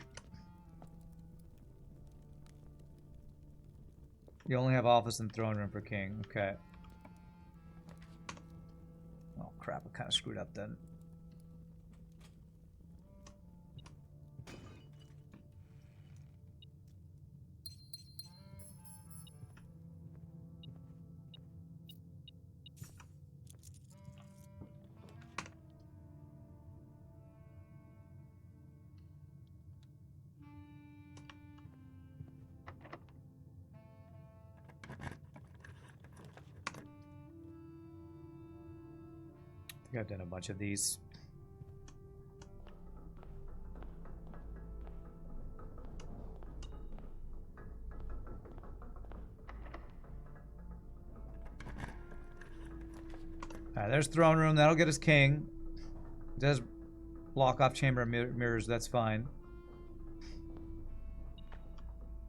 You only have office and throne room for king. Okay. crap, I kind of screwed up then. I think I've done a bunch of these. Alright, there's throne room. That'll get us king. It does block off chamber mirrors. That's fine.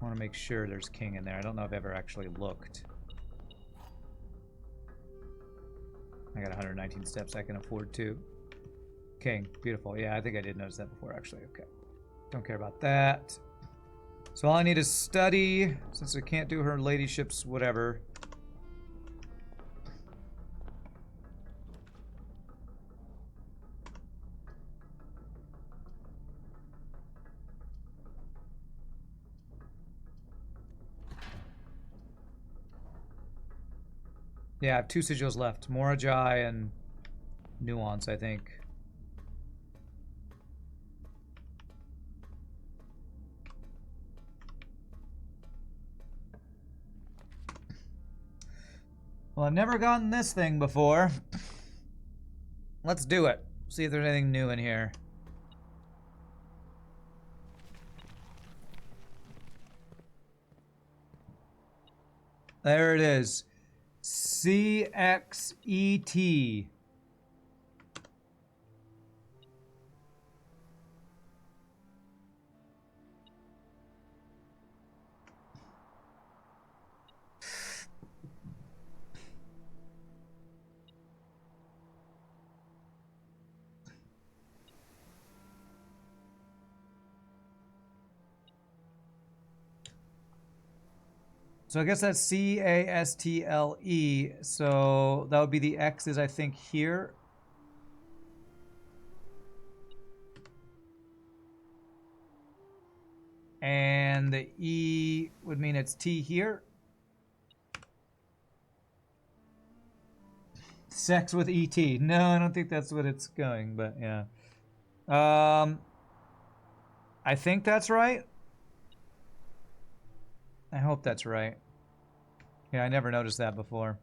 I want to make sure there's king in there. I don't know if I've ever actually looked. I got 119 steps. I can afford to. King. Beautiful. Yeah, I think I did notice that before, actually. Okay. Don't care about that. So all I need is study. Since I can't do her ladyship's whatever. Yeah, I have 2 sigils left. Morajai and Nuance, I think. Well, I've never gotten this thing before. Let's do it. See if there's anything new in here. There it is. CXET. So I guess that's CASTLE. So that would be the X's, I think, here. And the E would mean it's T here. Sex with ET. No, I don't think that's what it's going, but yeah. I think that's right. I hope that's right. Yeah, I never noticed that before.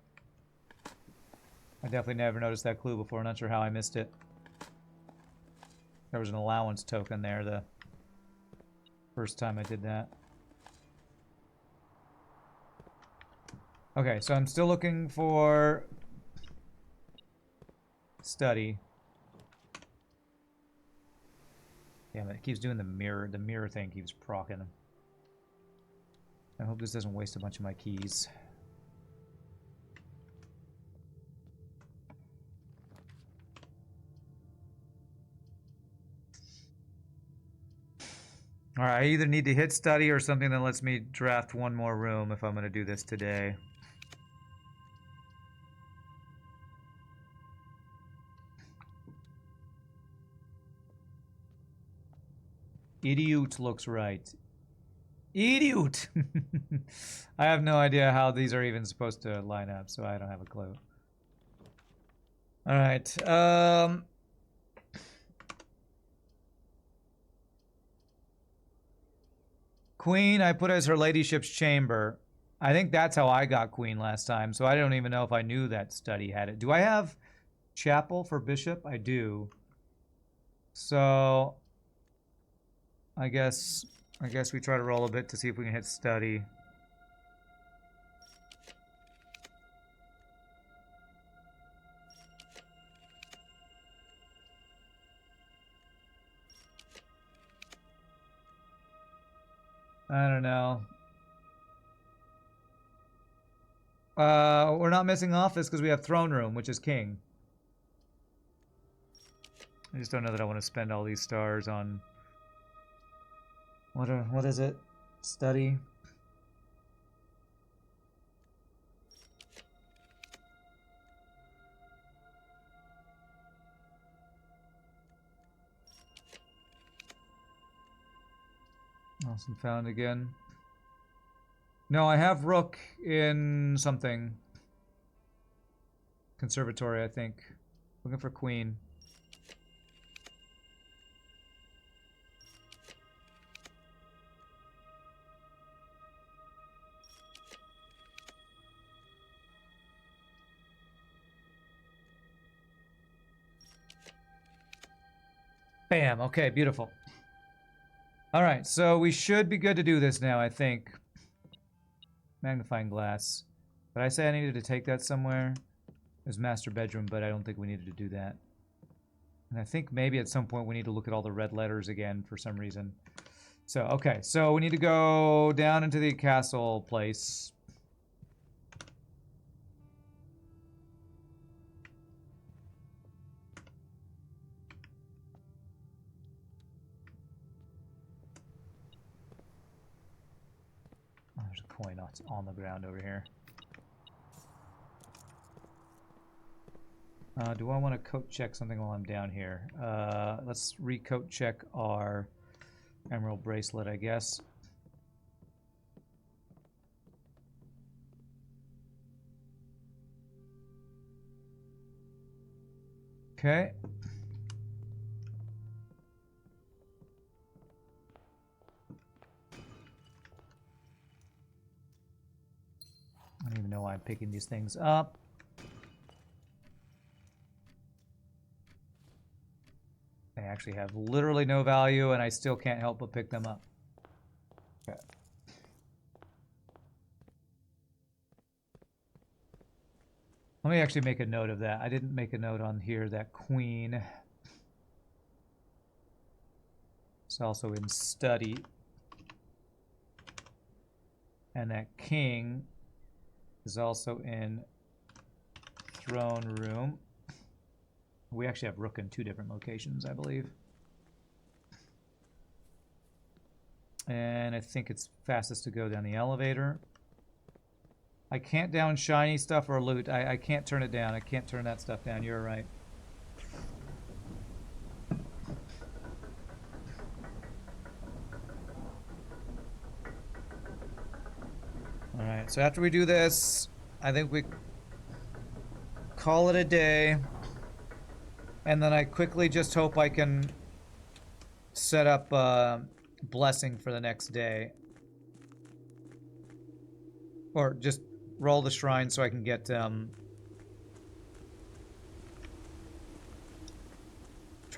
I definitely never noticed that clue before. Not sure how I missed it. There was an allowance token there the first time I did that. Okay, so I'm still looking for study. Damn it, it keeps doing the mirror. The mirror thing keeps proccing. I hope this doesn't waste a bunch of my keys. Alright, I either need to hit study or something that lets me draft one more room if I'm going to do this today. Idiot looks right. Idiot! I have no idea how these are even supposed to line up, so I don't have a clue. Alright, Queen, I put as her ladyship's chamber. I think that's how I got Queen last time, so I don't even know if I knew that study had it. Do I have chapel for bishop? I do. So I guess we try to roll a bit to see if we can hit study. I don't know. We're not missing office because we have throne room, which is king. I just don't know that I want to spend all these stars on... What is it? Study? Lost and found again. No, I have rook in something. Conservatory, I think. Looking for queen. Bam. Okay, beautiful. All right, so we should be good to do this now, I think. Magnifying glass. But I say I needed to take that somewhere. There's master bedroom, but I don't think we needed to do that. And I think maybe at some point we need to look at all the red letters again for some reason. So, okay, so we need to go down into the castle place. Oh, there's a coin on the ground over here. Do I want to coat check something while I'm down here? Let's recoat check our emerald bracelet, I guess. Okay. I don't even know why I'm picking these things up. They actually have literally no value, and I still can't help but pick them up. Okay. Let me actually make a note of that. I didn't make a note on here that queen is also in study. And that king is also in throne room. We actually have rook in 2 different locations, I believe. And I think it's fastest to go down the elevator. I can't down shiny stuff or loot. I can't turn it down. I can't turn that stuff down. You're right. Alright, so after we do this, I think we call it a day. And then I quickly just hope I can set up blessing for the next day. Or just roll the shrine so I can get try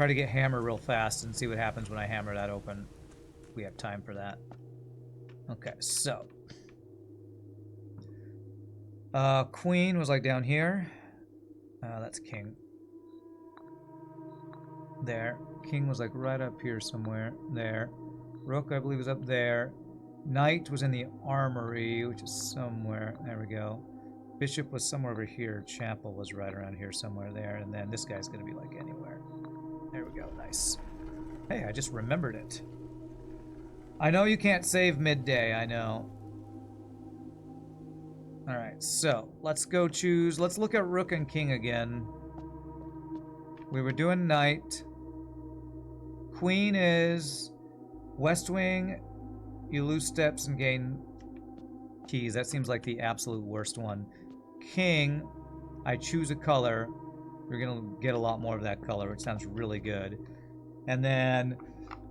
to get hammer real fast and see what happens when I hammer that open. We have time for that. Okay, so queen was like down here. That's king. There. King was like right up here somewhere. There. Rook, I believe, is up there. Knight was in the armory, which is somewhere. There we go. Bishop was somewhere over here. Chapel was right around here somewhere there. And then this guy's going to be like anywhere. There we go. Nice. Hey, I just remembered it. I know you can't save midday. I know. Alright, so let's go choose. Let's look at Rook and King again. We were doing Knight. Queen is West Wing. You lose steps and gain keys. That seems like the absolute worst one. King, I choose a color. You're going to get a lot more of that color, which sounds really good. And then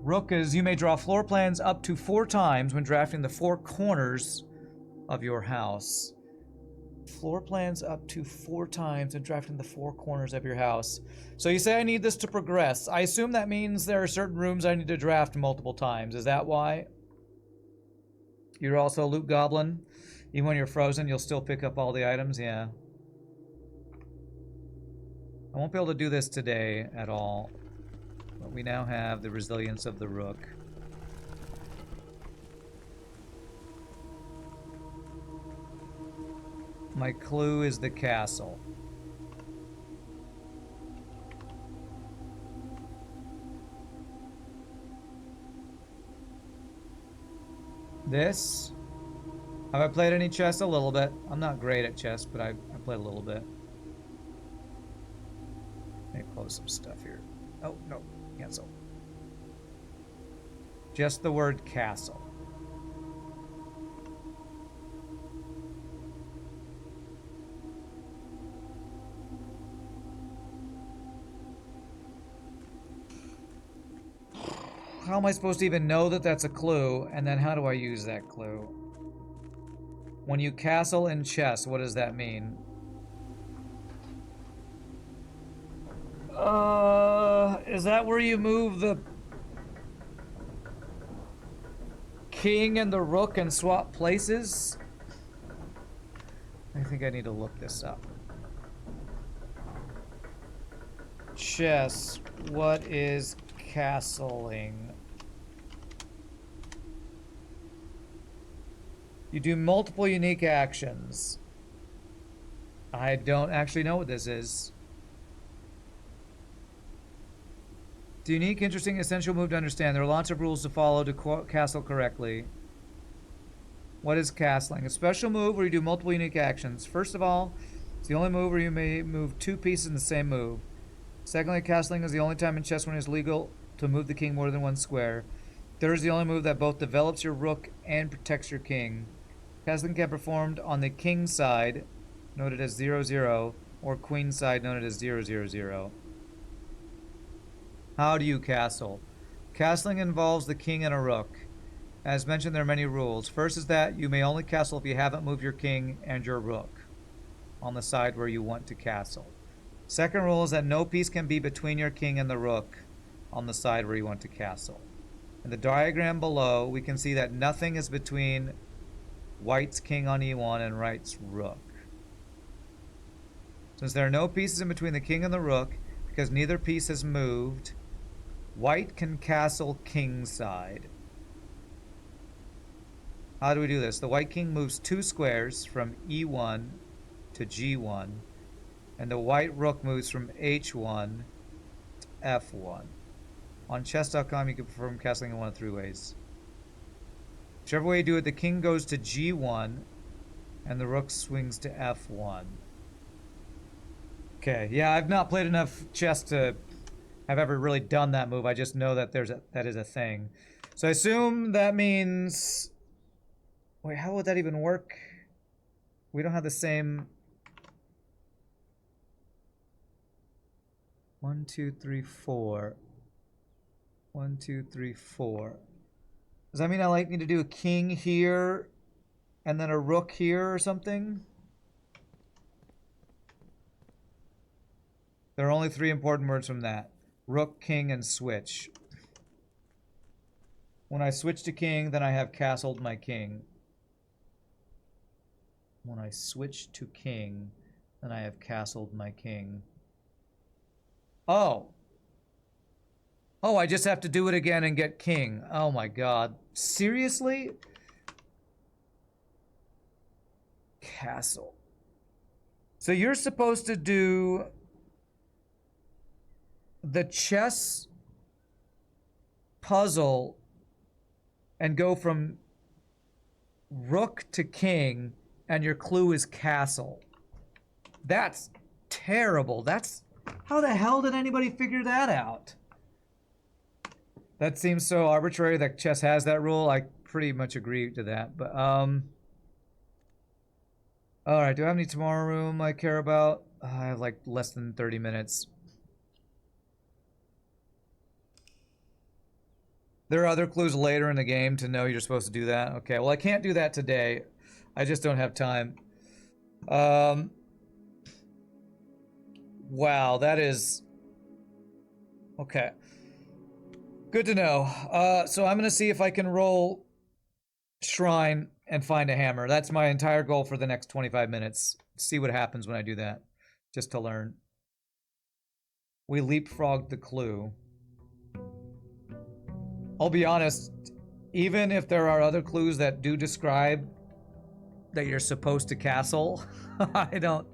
Rook is you may draw floor plans up to 4 times when drafting the 4 corners of your house. Floor plans up to 4 times and drafting the 4 corners of your house. So you say I need this to progress. I assume that means there are certain rooms I need to draft multiple times. Is that why? You're also a loot goblin. Even when you're frozen, you'll still pick up all the items? Yeah. I won't be able to do this today at all. But we now have the resilience of the Rook. My clue is the castle. This. Have I played any chess? A little bit. I'm not great at chess, but I played a little bit. Let me close some stuff here. Oh, no. Cancel. Just the word castle. How am I supposed to even know that that's a clue? And then how do I use that clue? When you castle in chess, what does that mean? Is that where you move the king and the rook and swap places? I think I need to look this up. Chess, what is castling? You do multiple unique actions. I don't actually know what this is. The unique, interesting, essential move to understand. There are lots of rules to follow to castle correctly. What is castling? A special move where you do multiple unique actions. First of all, it's the only move where you may move two pieces in the same move. Secondly, castling is the only time in chess when it is legal to move the king more than one square. Third is the only move that both develops your rook and protects your king. Castling can be performed on the king side, noted as 0-0, or queen side, noted as 0-0-0. How do you castle? Castling involves the king and a rook. As mentioned, there are many rules. First is that you may only castle if you haven't moved your king and your rook on the side where you want to castle. Second rule is that no piece can be between your king and the rook on the side where you want to castle. In the diagram below, we can see that nothing is between white's king on e1 and white's rook. Since there are no pieces in between the king and the rook, because neither piece has moved, white can castle king side. How do we do this? The white king moves two squares from e1 to g1, and the white rook moves from h1 to f1. On chess.com, you can perform castling in one of three ways. Whichever way you do it, the king goes to g1, and the rook swings to f1. Okay, yeah, I've not played enough chess to have ever really done that move. I just know that that is a thing. So I assume that means... Wait, how would that even work? We don't have the same... 1, 2, 3, 4. 1, 2, 3, 4. Does that mean I need to do a king here and then a rook here or something? There are only three important words from that. Rook, king, and switch. When I switch to king, then I have castled my king. When I switch to king, then I have castled my king. Oh. Oh, I just have to do it again and get king. Oh my god. Seriously? Castle. So you're supposed to do the chess puzzle and go from rook to king, and your clue is castle. That's terrible. That's... How the hell did anybody figure that out? That seems so arbitrary that chess has that rule. I pretty much agree to that. But, alright, do I have any tomorrow room I care about? I have like less than 30 minutes. There are other clues later in the game to know you're supposed to do that. Okay, well I can't do that today. I just don't have time. Wow, that is... Okay. Good to know. So I'm going to see if I can roll Shrine and find a hammer. That's my entire goal for the next 25 minutes. See what happens when I do that. Just to learn. We leapfrogged the clue. I'll be honest, even if there are other clues that do describe that you're supposed to castle, I don't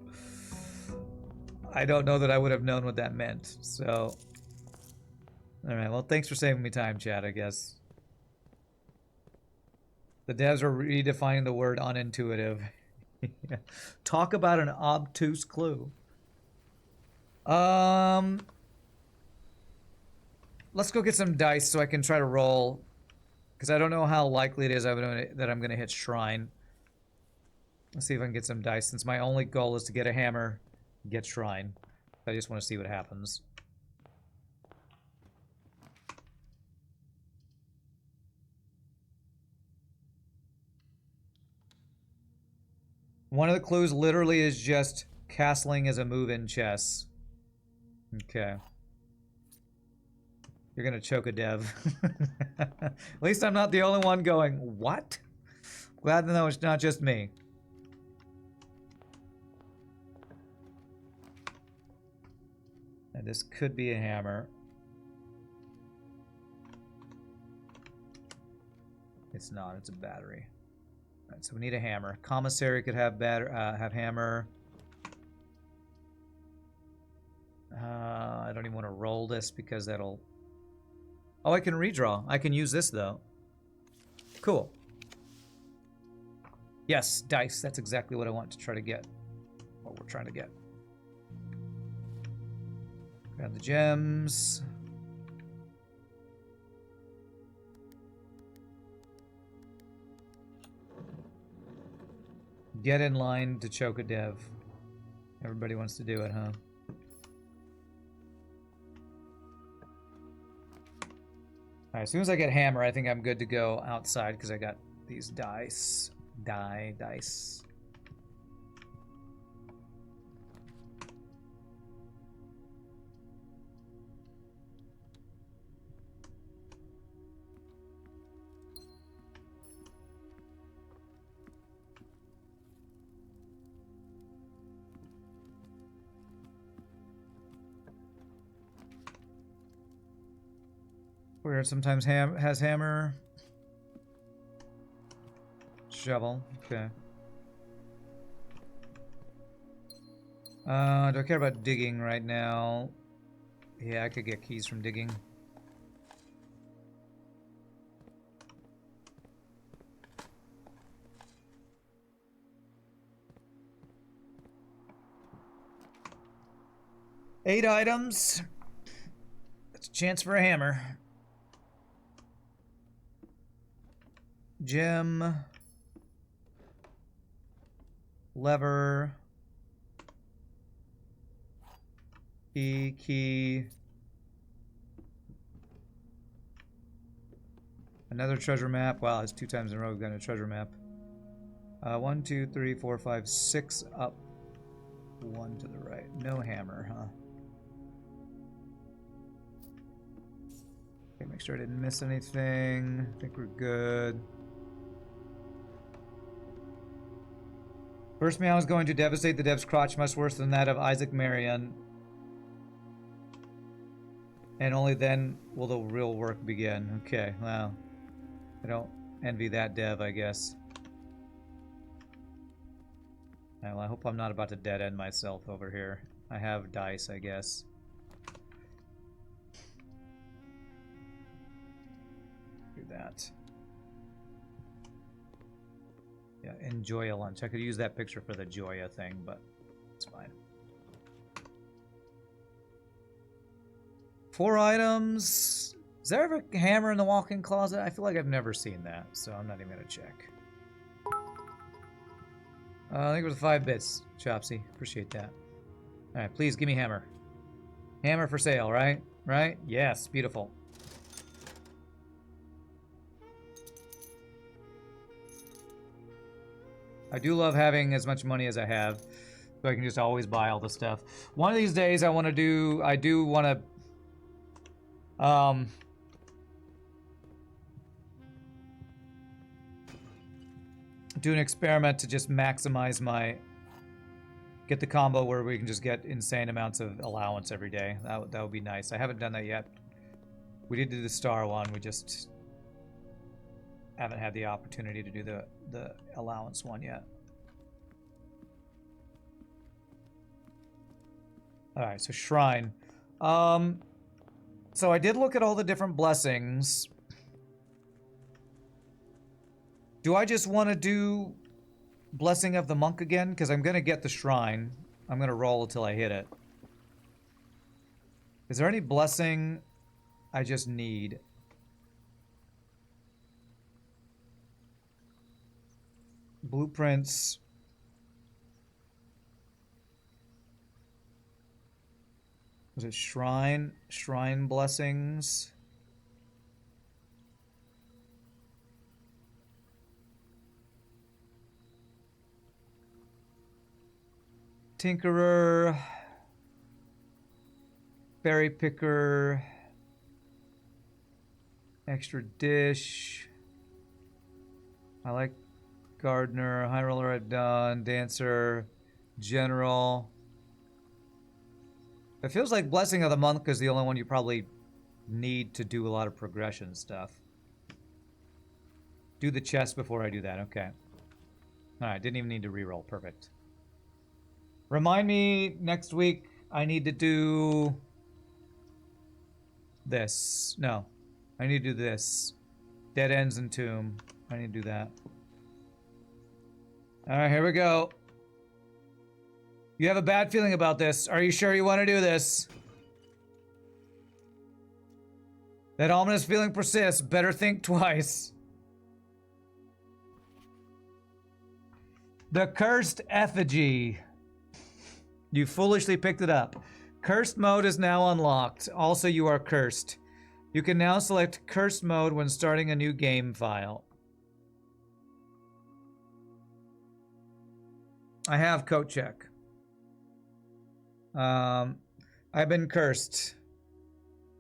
know that I would have known what that meant. So, alright, well, thanks for saving me time, chat, I guess. The devs are redefining the word unintuitive. Yeah. Talk about an obtuse clue. Let's go get some dice so I can try to roll. Because I don't know how likely it is that I'm going to hit Shrine. Let's see if I can get some dice, since my only goal is to get a hammer, get Shrine. I just want to see what happens. One of the clues literally is just castling as a move in chess. Okay. You're gonna choke a dev. At least I'm not the only one going, what? Glad to know it's not just me. And this could be a hammer. It's not, it's a battery. Alright, so we need a hammer. Commissary could have have hammer. I don't even want to roll this because that'll... Oh, I can redraw. I can use this, though. Cool. Yes, dice. That's exactly what I want to try to get. What we're trying to get. Grab the gems. Get in line to choke a dev. Everybody wants to do it, huh? Alright, as soon as I get hammer, I think I'm good to go outside because I got these dice. Dice. Where sometimes has hammer. Shovel, okay. Do I care about digging right now? Yeah, I could get keys from digging. Eight items. That's a chance for a hammer. Gem. Lever. Key. Another treasure map. Wow, it's 2 times in a row we've got a treasure map. 1, 2, 3, 4, 5, 6 up. 1 to the right. No hammer, huh? Okay, make sure I didn't miss anything. I think we're good. First meow is going to devastate the dev's crotch much worse than that of Isaac Marion. And only then will the real work begin. Okay, well, I don't envy that dev, I guess. Well, I hope I'm not about to dead end myself over here. I have dice, I guess. Do that. Yeah, enjoy a lunch. I could use that picture for the Joya thing, but it's fine. 4 items. Is there ever a hammer in the walk-in closet? I feel like I've never seen that, so I'm not even gonna check. I think it was 5 bits, Chopsy. Appreciate that. Alright, please give me hammer. Hammer for sale, right? Right? Yes, beautiful. I do love having as much money as I have, so I can just always buy all the stuff. One of these days I do want to do an experiment to just maximize get the combo where we can just get insane amounts of allowance every day. That would be nice. I haven't done that yet. We did do the star one, we just haven't had the opportunity to do the allowance one yet. Alright, so shrine. So I did look at all the different blessings. Do I just want to do Blessing of the Monk again? Because I'm going to get the shrine. I'm going to roll until I hit it. Is there any blessing I just need? Blueprints. Was it shrine? Shrine blessings. Tinkerer. Berry picker. Extra dish. I like gardener. High roller I've done. Dancer. General. It feels like blessing of the month is the only one you probably need to do a lot of progression stuff. Do the chest before I do that. Okay. Alright, didn't even need to reroll. Perfect. Remind me next week I need to do this. No. I need to do this. Dead Ends and Tomb. I need to do that. Alright, here we go. You have a bad feeling about this. Are you sure you want to do this? That ominous feeling persists. Better think twice. The Cursed Effigy. You foolishly picked it up. Cursed mode is now unlocked. Also, you are cursed. You can now select Cursed mode when starting a new game file. I have coat check. I've been cursed.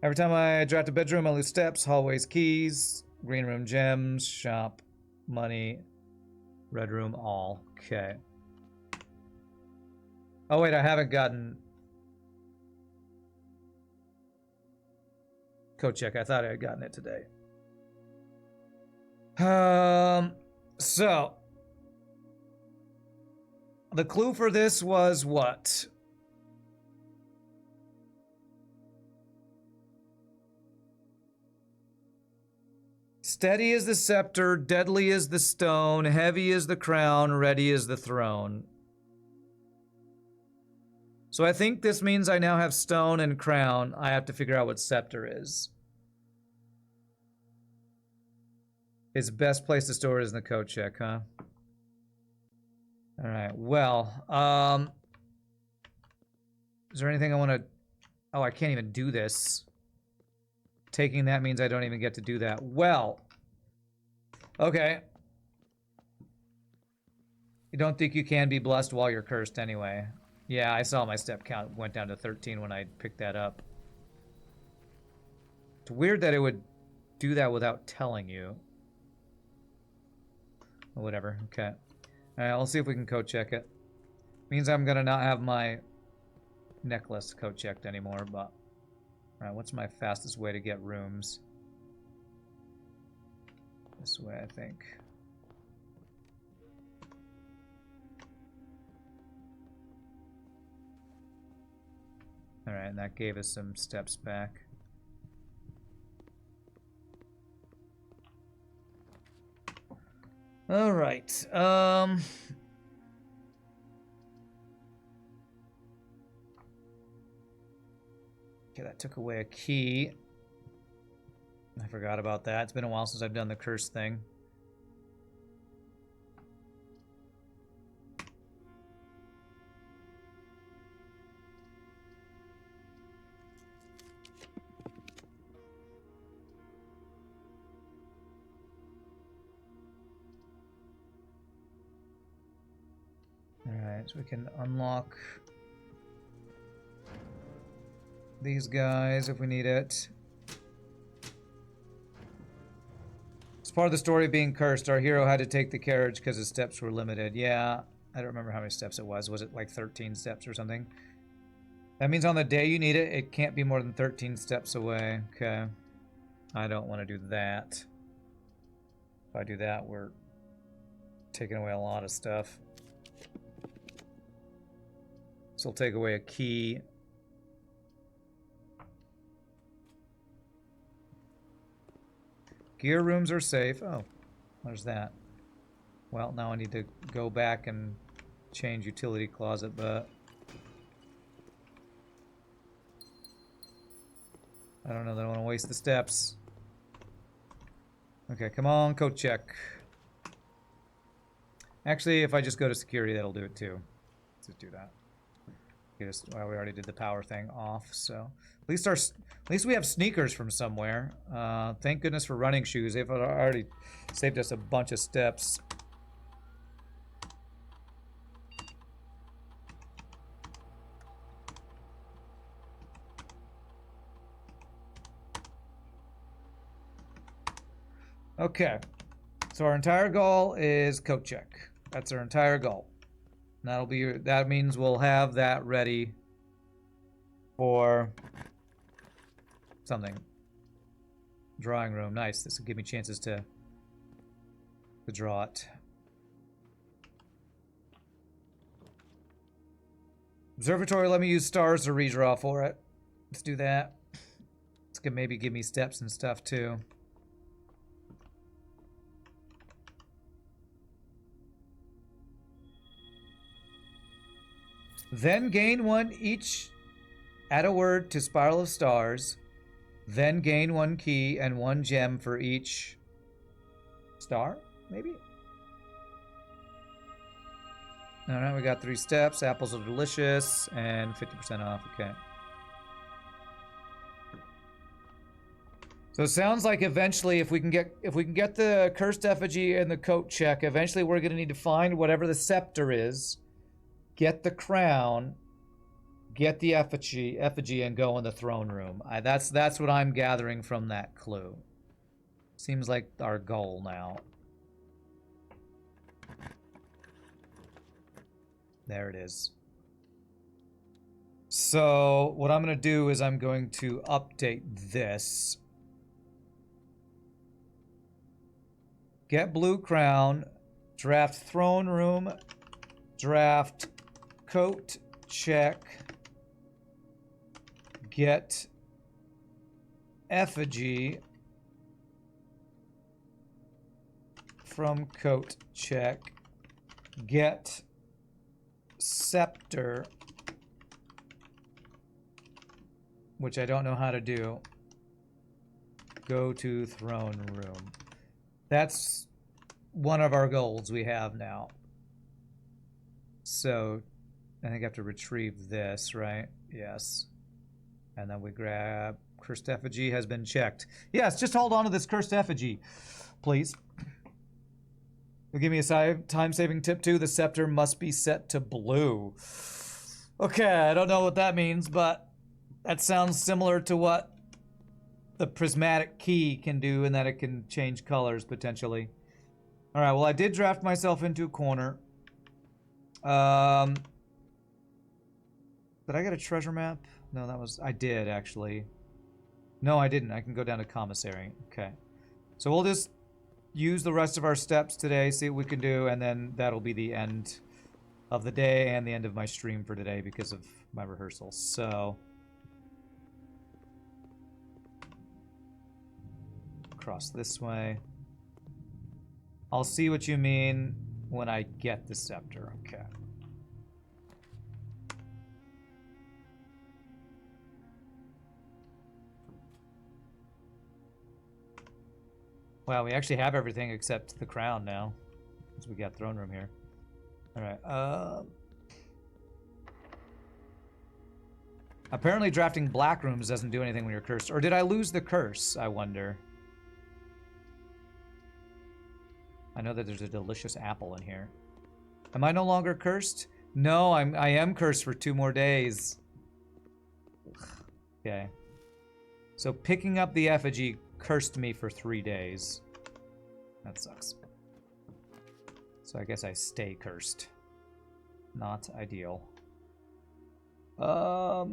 Every time I draft a bedroom, I lose steps, hallways, keys, green room, gems, shop, money, red room, all. Okay. Oh wait, I haven't gotten coat check. I thought I had gotten it today. So the clue for this was what? Steady is the scepter, deadly is the stone, heavy is the crown, ready is the throne. So I think this means I now have stone and crown. I have to figure out what scepter is. Its best place to store it is in the coat check, huh? Alright, well, is there anything I want to... Oh, I can't even do this. Taking that means I don't even get to do that. Well, okay. You don't think you can be blessed while you're cursed anyway. Yeah, I saw my step count went down to 13 when I picked that up. It's weird that it would do that without telling you. Or whatever, okay. Alright, I'll see if we can code check it. Means I'm gonna not have my necklace code checked anymore, but... Alright, what's my fastest way to get rooms? This way, I think. Alright, and that gave us some steps back. Alright, okay, that took away a key. I forgot about that. It's been a while since I've done the curse thing. Alright, so we can unlock these guys if we need it. As part of the story of being cursed, our hero had to take the carriage because his steps were limited. Yeah, I don't remember how many steps it was. Was it like 13 steps or something? That means on the day you need it, it can't be more than 13 steps away. Okay. I don't want to do that. If I do that, we're taking away a lot of stuff. This will take away a key. Gear rooms are safe. Oh, there's that. Well, now I need to go back and change utility closet, but... I don't know that I want to waste the steps. Okay, come on, code check. Actually, if I just go to security, that'll do it too. Let's just do that. Well, we already did the power thing off, so at least we have sneakers from somewhere. Thank goodness for running shoes. They've already saved us a bunch of steps. Okay. So our entire goal is coat check. That's our entire goal. That means we'll have that ready for something. Drawing room. Nice. This will give me chances to draw it. Observatory, let me use stars to redraw for it. Let's do that. It's gonna maybe give me steps and stuff too. Then gain one each. Add a word to Spiral of Stars. Then gain one key and one gem for each star, maybe? Alright, we got 3 steps. Apples are delicious and 50% off. Okay. So it sounds like eventually if we can get the cursed effigy and the coat check, eventually we're gonna need to find whatever the scepter is, get the crown, get the effigy, and go in the throne room. That's what I'm gathering from that clue. Seems like our goal now. There it is. So what I'm going to do is I'm going to update this. Get blue crown, draft throne room, draft coat check, get effigy from coat check, get scepter, which I don't know how to do, go to throne room. That's one of our goals we have now. So I think I have to retrieve this, right? Yes. And then we grab cursed effigy has been checked. Yes, just hold on to this cursed effigy, please. You'll give me a time-saving tip too. The scepter must be set to blue. Okay, I don't know what that means, but that sounds similar to what the prismatic key can do, in that it can change colors potentially. All right, well, I did draft myself into a corner. Did I get a treasure map? No, I did actually. No, I didn't. I can go down to commissary. Okay. So we'll just use the rest of our steps today, see what we can do, and then that'll be the end of the day and the end of my stream for today because of my rehearsals. So cross this way. I'll see what you mean when I get the scepter. Okay. Wow, we actually have everything except the crown now, since we got throne room here. All right. Apparently drafting black rooms doesn't do anything when you're cursed. Or did I lose the curse, I wonder? I know that there's a delicious apple in here. Am I no longer cursed? No, I am cursed for 2 more days. Okay. So picking up the effigy cursed me for 3 days. That sucks. So I guess I stay cursed. Not ideal. Oh,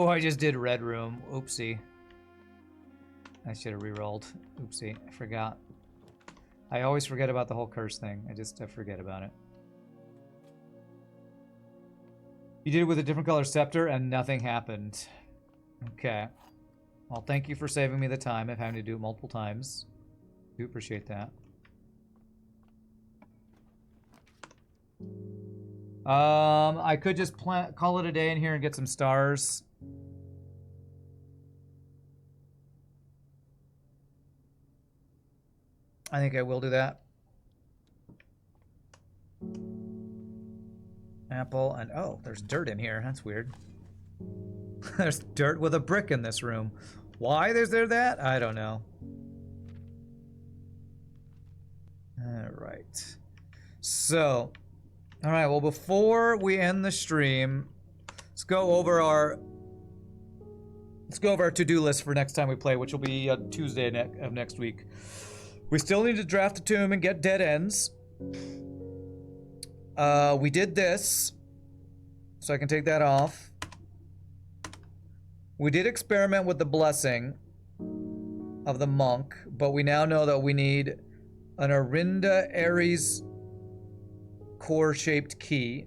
I just did red room. Oopsie. I should have re-rolled. Oopsie, I forgot. I always forget about the whole curse thing. I forget about it. You did it with a different color scepter and nothing happened. Okay. Well, thank you for saving me the time of having to do it multiple times. Do appreciate that. I could just call it a day in here and get some stars. I think I will do that. Apple and oh, there's dirt in here. That's weird. There's dirt with a brick in this room. Why is there that? I don't know. All right. So, all right. Well, before we end the stream, let's go over our Let's go over our to-do list for next time we play, which will be Tuesday of next week. We still need to draft a tomb and get dead ends. We did this, so I can take that off. We did experiment with the blessing of the monk, but we now know that we need an Arinda Ares core-shaped key.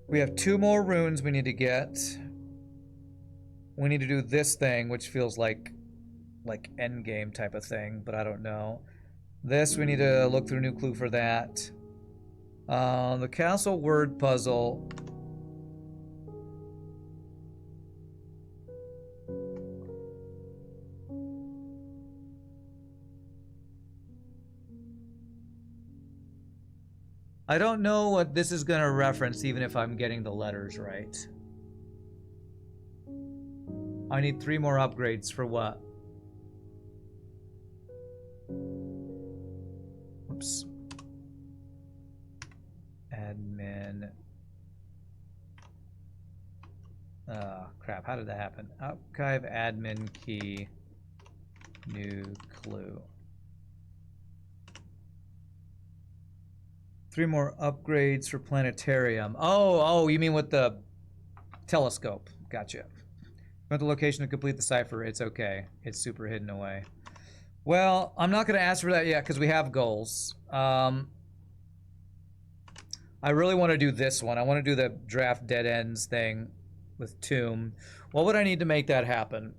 We have 2 more runes we need to get. We need to do this thing, which feels like endgame type of thing, but I don't know. This, we need to look through New Clue for that. The castle word puzzle. I don't know what this is going to reference, even if I'm getting the letters right. I need 3 more upgrades for what? Oops. Admin. Crap. How did that happen? Archive admin key. New clue. 3 more upgrades for planetarium. Oh, you mean with the telescope. Gotcha. Want the location to complete the cipher. It's okay. It's super hidden away. Well, I'm not going to ask for that yet because we have goals. I really want to do this one. I want to do the draft dead ends thing with Tomb. What would I need to make that happen?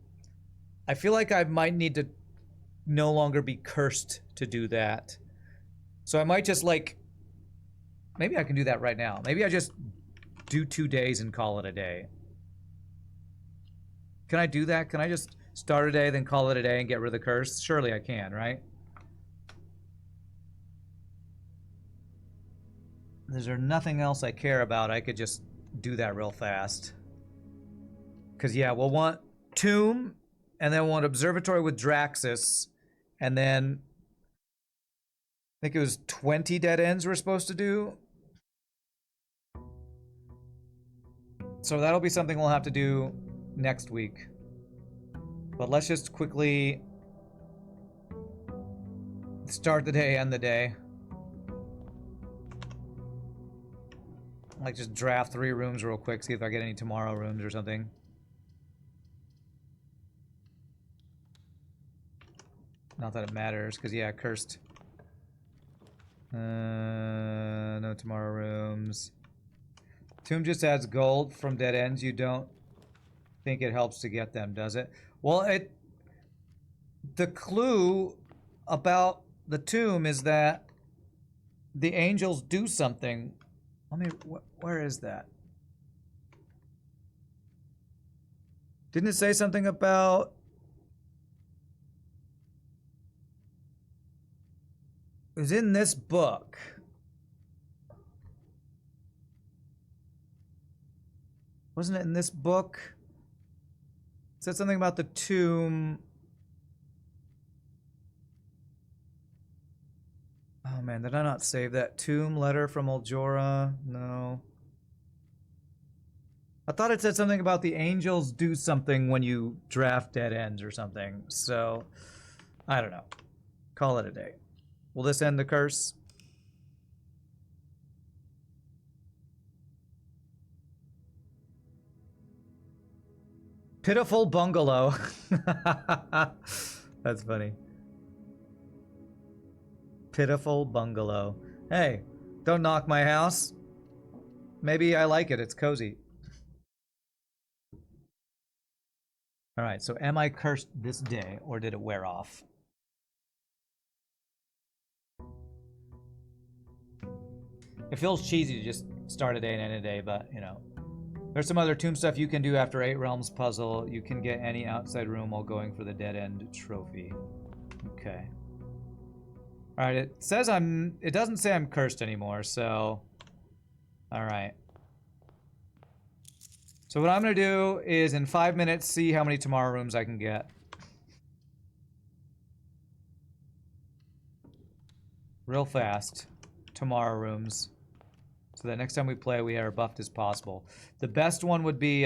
I feel like I might need to no longer be cursed to do that. So I might just like... Maybe I can do that right now. Maybe I just do 2 days and call it a day. Can I do that? Can I just start a day, then call it a day and get rid of the curse? Surely I can, right? Is there nothing else I care about? I could just do that real fast. Because, yeah, we'll want Tomb, and then we'll want Observatory with Draxus, and then I think it was 20 dead ends we're supposed to do. So that'll be something we'll have to do next week. But let's just quickly start the day, end the day. Like just draft 3 rooms real quick, see if I get any tomorrow rooms or something. Not that it matters, because yeah, cursed. No tomorrow rooms. Tomb just adds gold from dead ends. You don't think it helps to get them, does it? Well, the clue about the tomb is that the angels do something. Let me, where is that? Didn't it say something about... It was in this book. Wasn't it in this book? It said something about the tomb. Oh man, did I not save that? Tomb letter from Oljora? No. I thought it said something about the angels do something when you draft dead ends or something. So, I don't know. Call it a day. Will this end the curse? Pitiful bungalow. That's funny. Pitiful bungalow. Hey, don't knock my house. Maybe I like it. It's cozy. All right, so am I cursed this day, or did it wear off? It feels cheesy to just start a day and end a day, but, you know. There's some other tomb stuff you can do after 8 Realms puzzle. You can get any outside room while going for the dead end trophy. Okay. Alright, it says it doesn't say I'm cursed anymore, so... Alright. So what I'm gonna do is in 5 minutes see how many tomorrow rooms I can get. Real fast. Tomorrow rooms. So that next time we play, we are buffed as possible. The best one would be,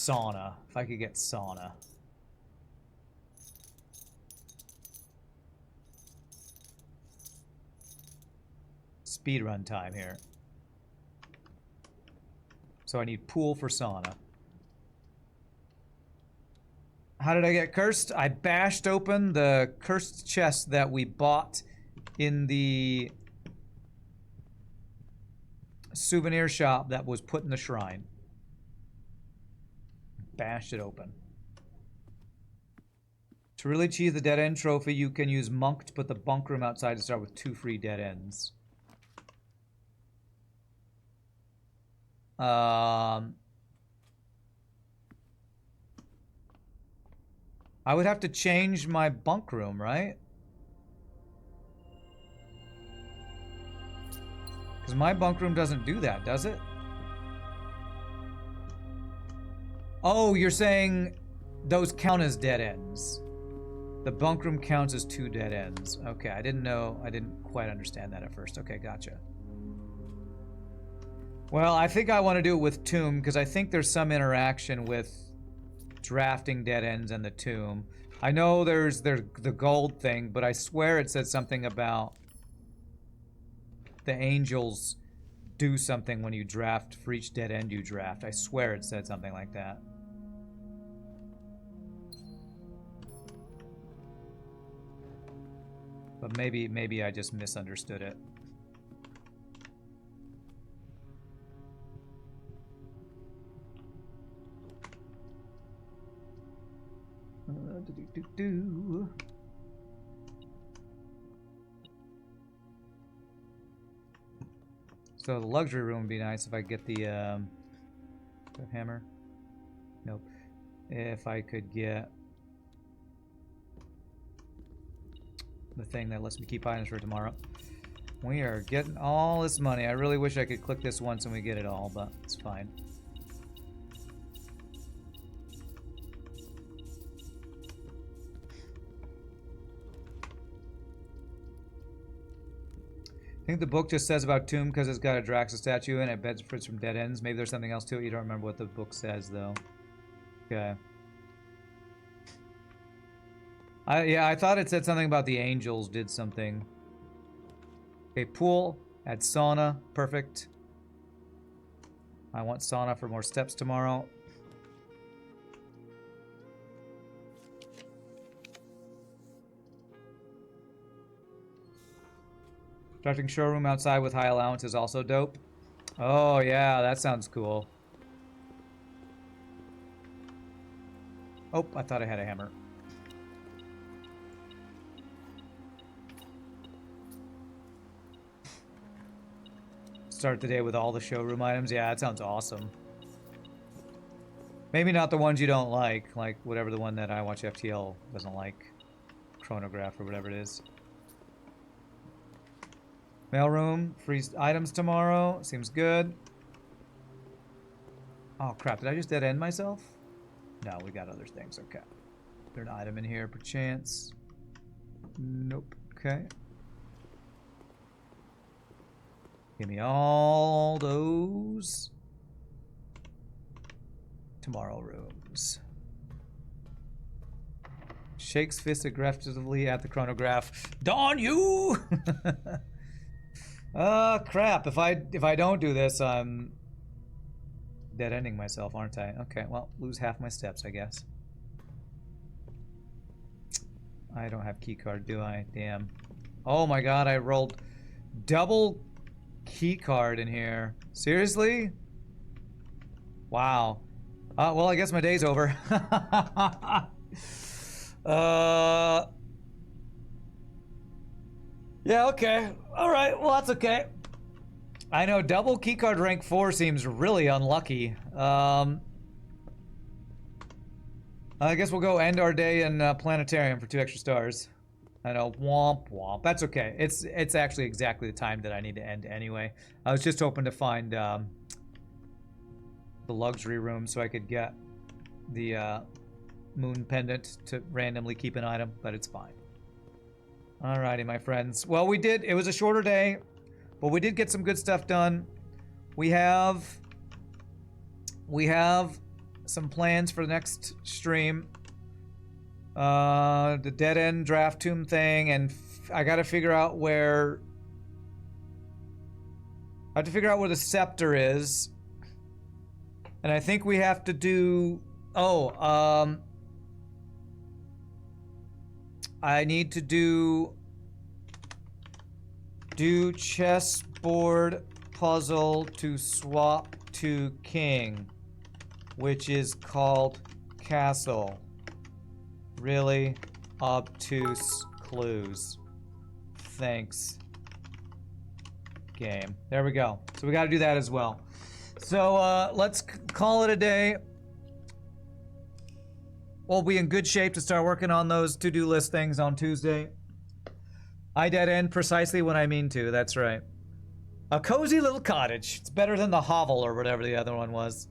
sauna. If I could get sauna. Speed run time here. So I need pool for sauna. How did I get cursed? I bashed open the cursed chest that we bought in the souvenir shop that was put in the shrine. Bashed it open. To really cheese the dead end trophy, you can use Monk to put the bunk room outside to start with 2 free dead ends. I would have to change my bunk room, right? Because my bunk room doesn't do that, does it? Oh, you're saying those count as dead ends. The bunk room counts as 2 dead ends. Okay, I didn't know. I didn't quite understand that at first. Okay, gotcha. Well, I think I want to do it with Tomb, because I think there's some interaction with drafting dead ends and the Tomb. I know there's the gold thing, but I swear it said something about the angels do something when you draft for each dead end you draft. I swear it said something like that. But maybe I just misunderstood it. So the luxury room would be nice if I get the hammer. Nope. If I could get the thing that lets me keep items for tomorrow. We are getting all this money. I really wish I could click this once and we get it all, but it's fine. I think the book just says about Tomb because it's got a Draxa statue and it benefits from dead ends. Maybe there's something else to it. You don't remember what the book says, though. Okay. Yeah, I thought it said something about the angels did something. Okay, pool. Add sauna. Perfect. I want sauna for more steps tomorrow. Drafting showroom outside with high allowance is also dope. Oh yeah, that sounds cool. Oh, I thought I had a hammer. Start the day with all the showroom items. Yeah, that sounds awesome. Maybe not the ones you don't like whatever the one that I watch FTL doesn't like. Chronograph or whatever it is. Mailroom, free items tomorrow. Seems good. Oh crap, did I just dead end myself? No, we got other things. Okay. Is there an item in here perchance? Nope. Okay. Give me all those tomorrow rooms. Shakes fist aggressively at the chronograph. Darn you! Crap. If I don't do this, I'm dead ending myself, aren't I? Okay, well, lose half my steps, I guess. I don't have keycard, do I? Damn. Oh my god, I rolled double keycard in here. Seriously? Wow. Well, I guess my day's over. Yeah, okay. Alright, well that's okay. I know double keycard rank 4 seems really unlucky. I guess we'll go end our day in Planetarium for 2 extra stars. I know, womp womp. That's okay. It's actually exactly the time that I need to end anyway. I was just hoping to find the luxury room so I could get the moon pendant to randomly keep an item, but it's fine. Alrighty, my friends. Well, it was a shorter day, but we did get some good stuff done. We have some plans for the next stream. The dead end draft tomb thing, and I gotta figure out where. I have to figure out where the scepter is, and I think we have to do. I need to do chessboard puzzle to swap to king, which is called castle. Really obtuse clues. Thanks, game. There we go. So we got to do that as well. So let's call it a day. We'll be in good shape to start working on those to-do list things on Tuesday. I dead end precisely when I mean to. That's right. A cozy little cottage. It's better than the hovel or whatever the other one was.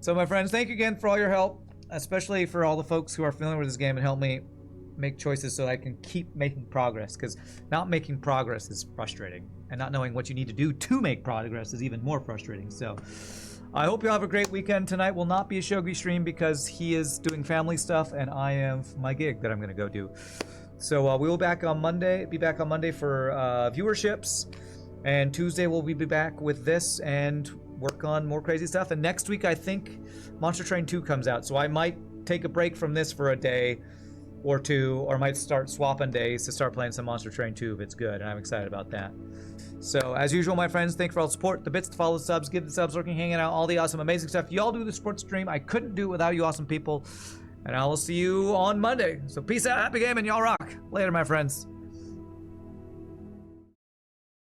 So my friends, thank you again for all your help, especially for all the folks who are familiar with this game and help me make choices so I can keep making progress, because not making progress is frustrating, and not knowing what you need to do to make progress is even more frustrating. So I hope you have a great weekend. Tonight will not be a Shogi stream because he is doing family stuff and I have my gig that I'm going to go do. So we will be back on Monday for viewerships, and Tuesday we'll be back with this and work on more crazy stuff. And next week I think Monster Train 2 comes out, so I might take a break from this for a day or two, or might start swapping days to start playing some Monster Train 2 if it's good, and I'm excited about that. So, as usual, my friends, thank you for all the support, the bits to follow, the subs, give the subs, lurking, hanging out, all the awesome, amazing stuff. Y'all do the support stream. I couldn't do it without you awesome people, and I will see you on Monday. So, peace out, happy gaming, y'all rock. Later, my friends.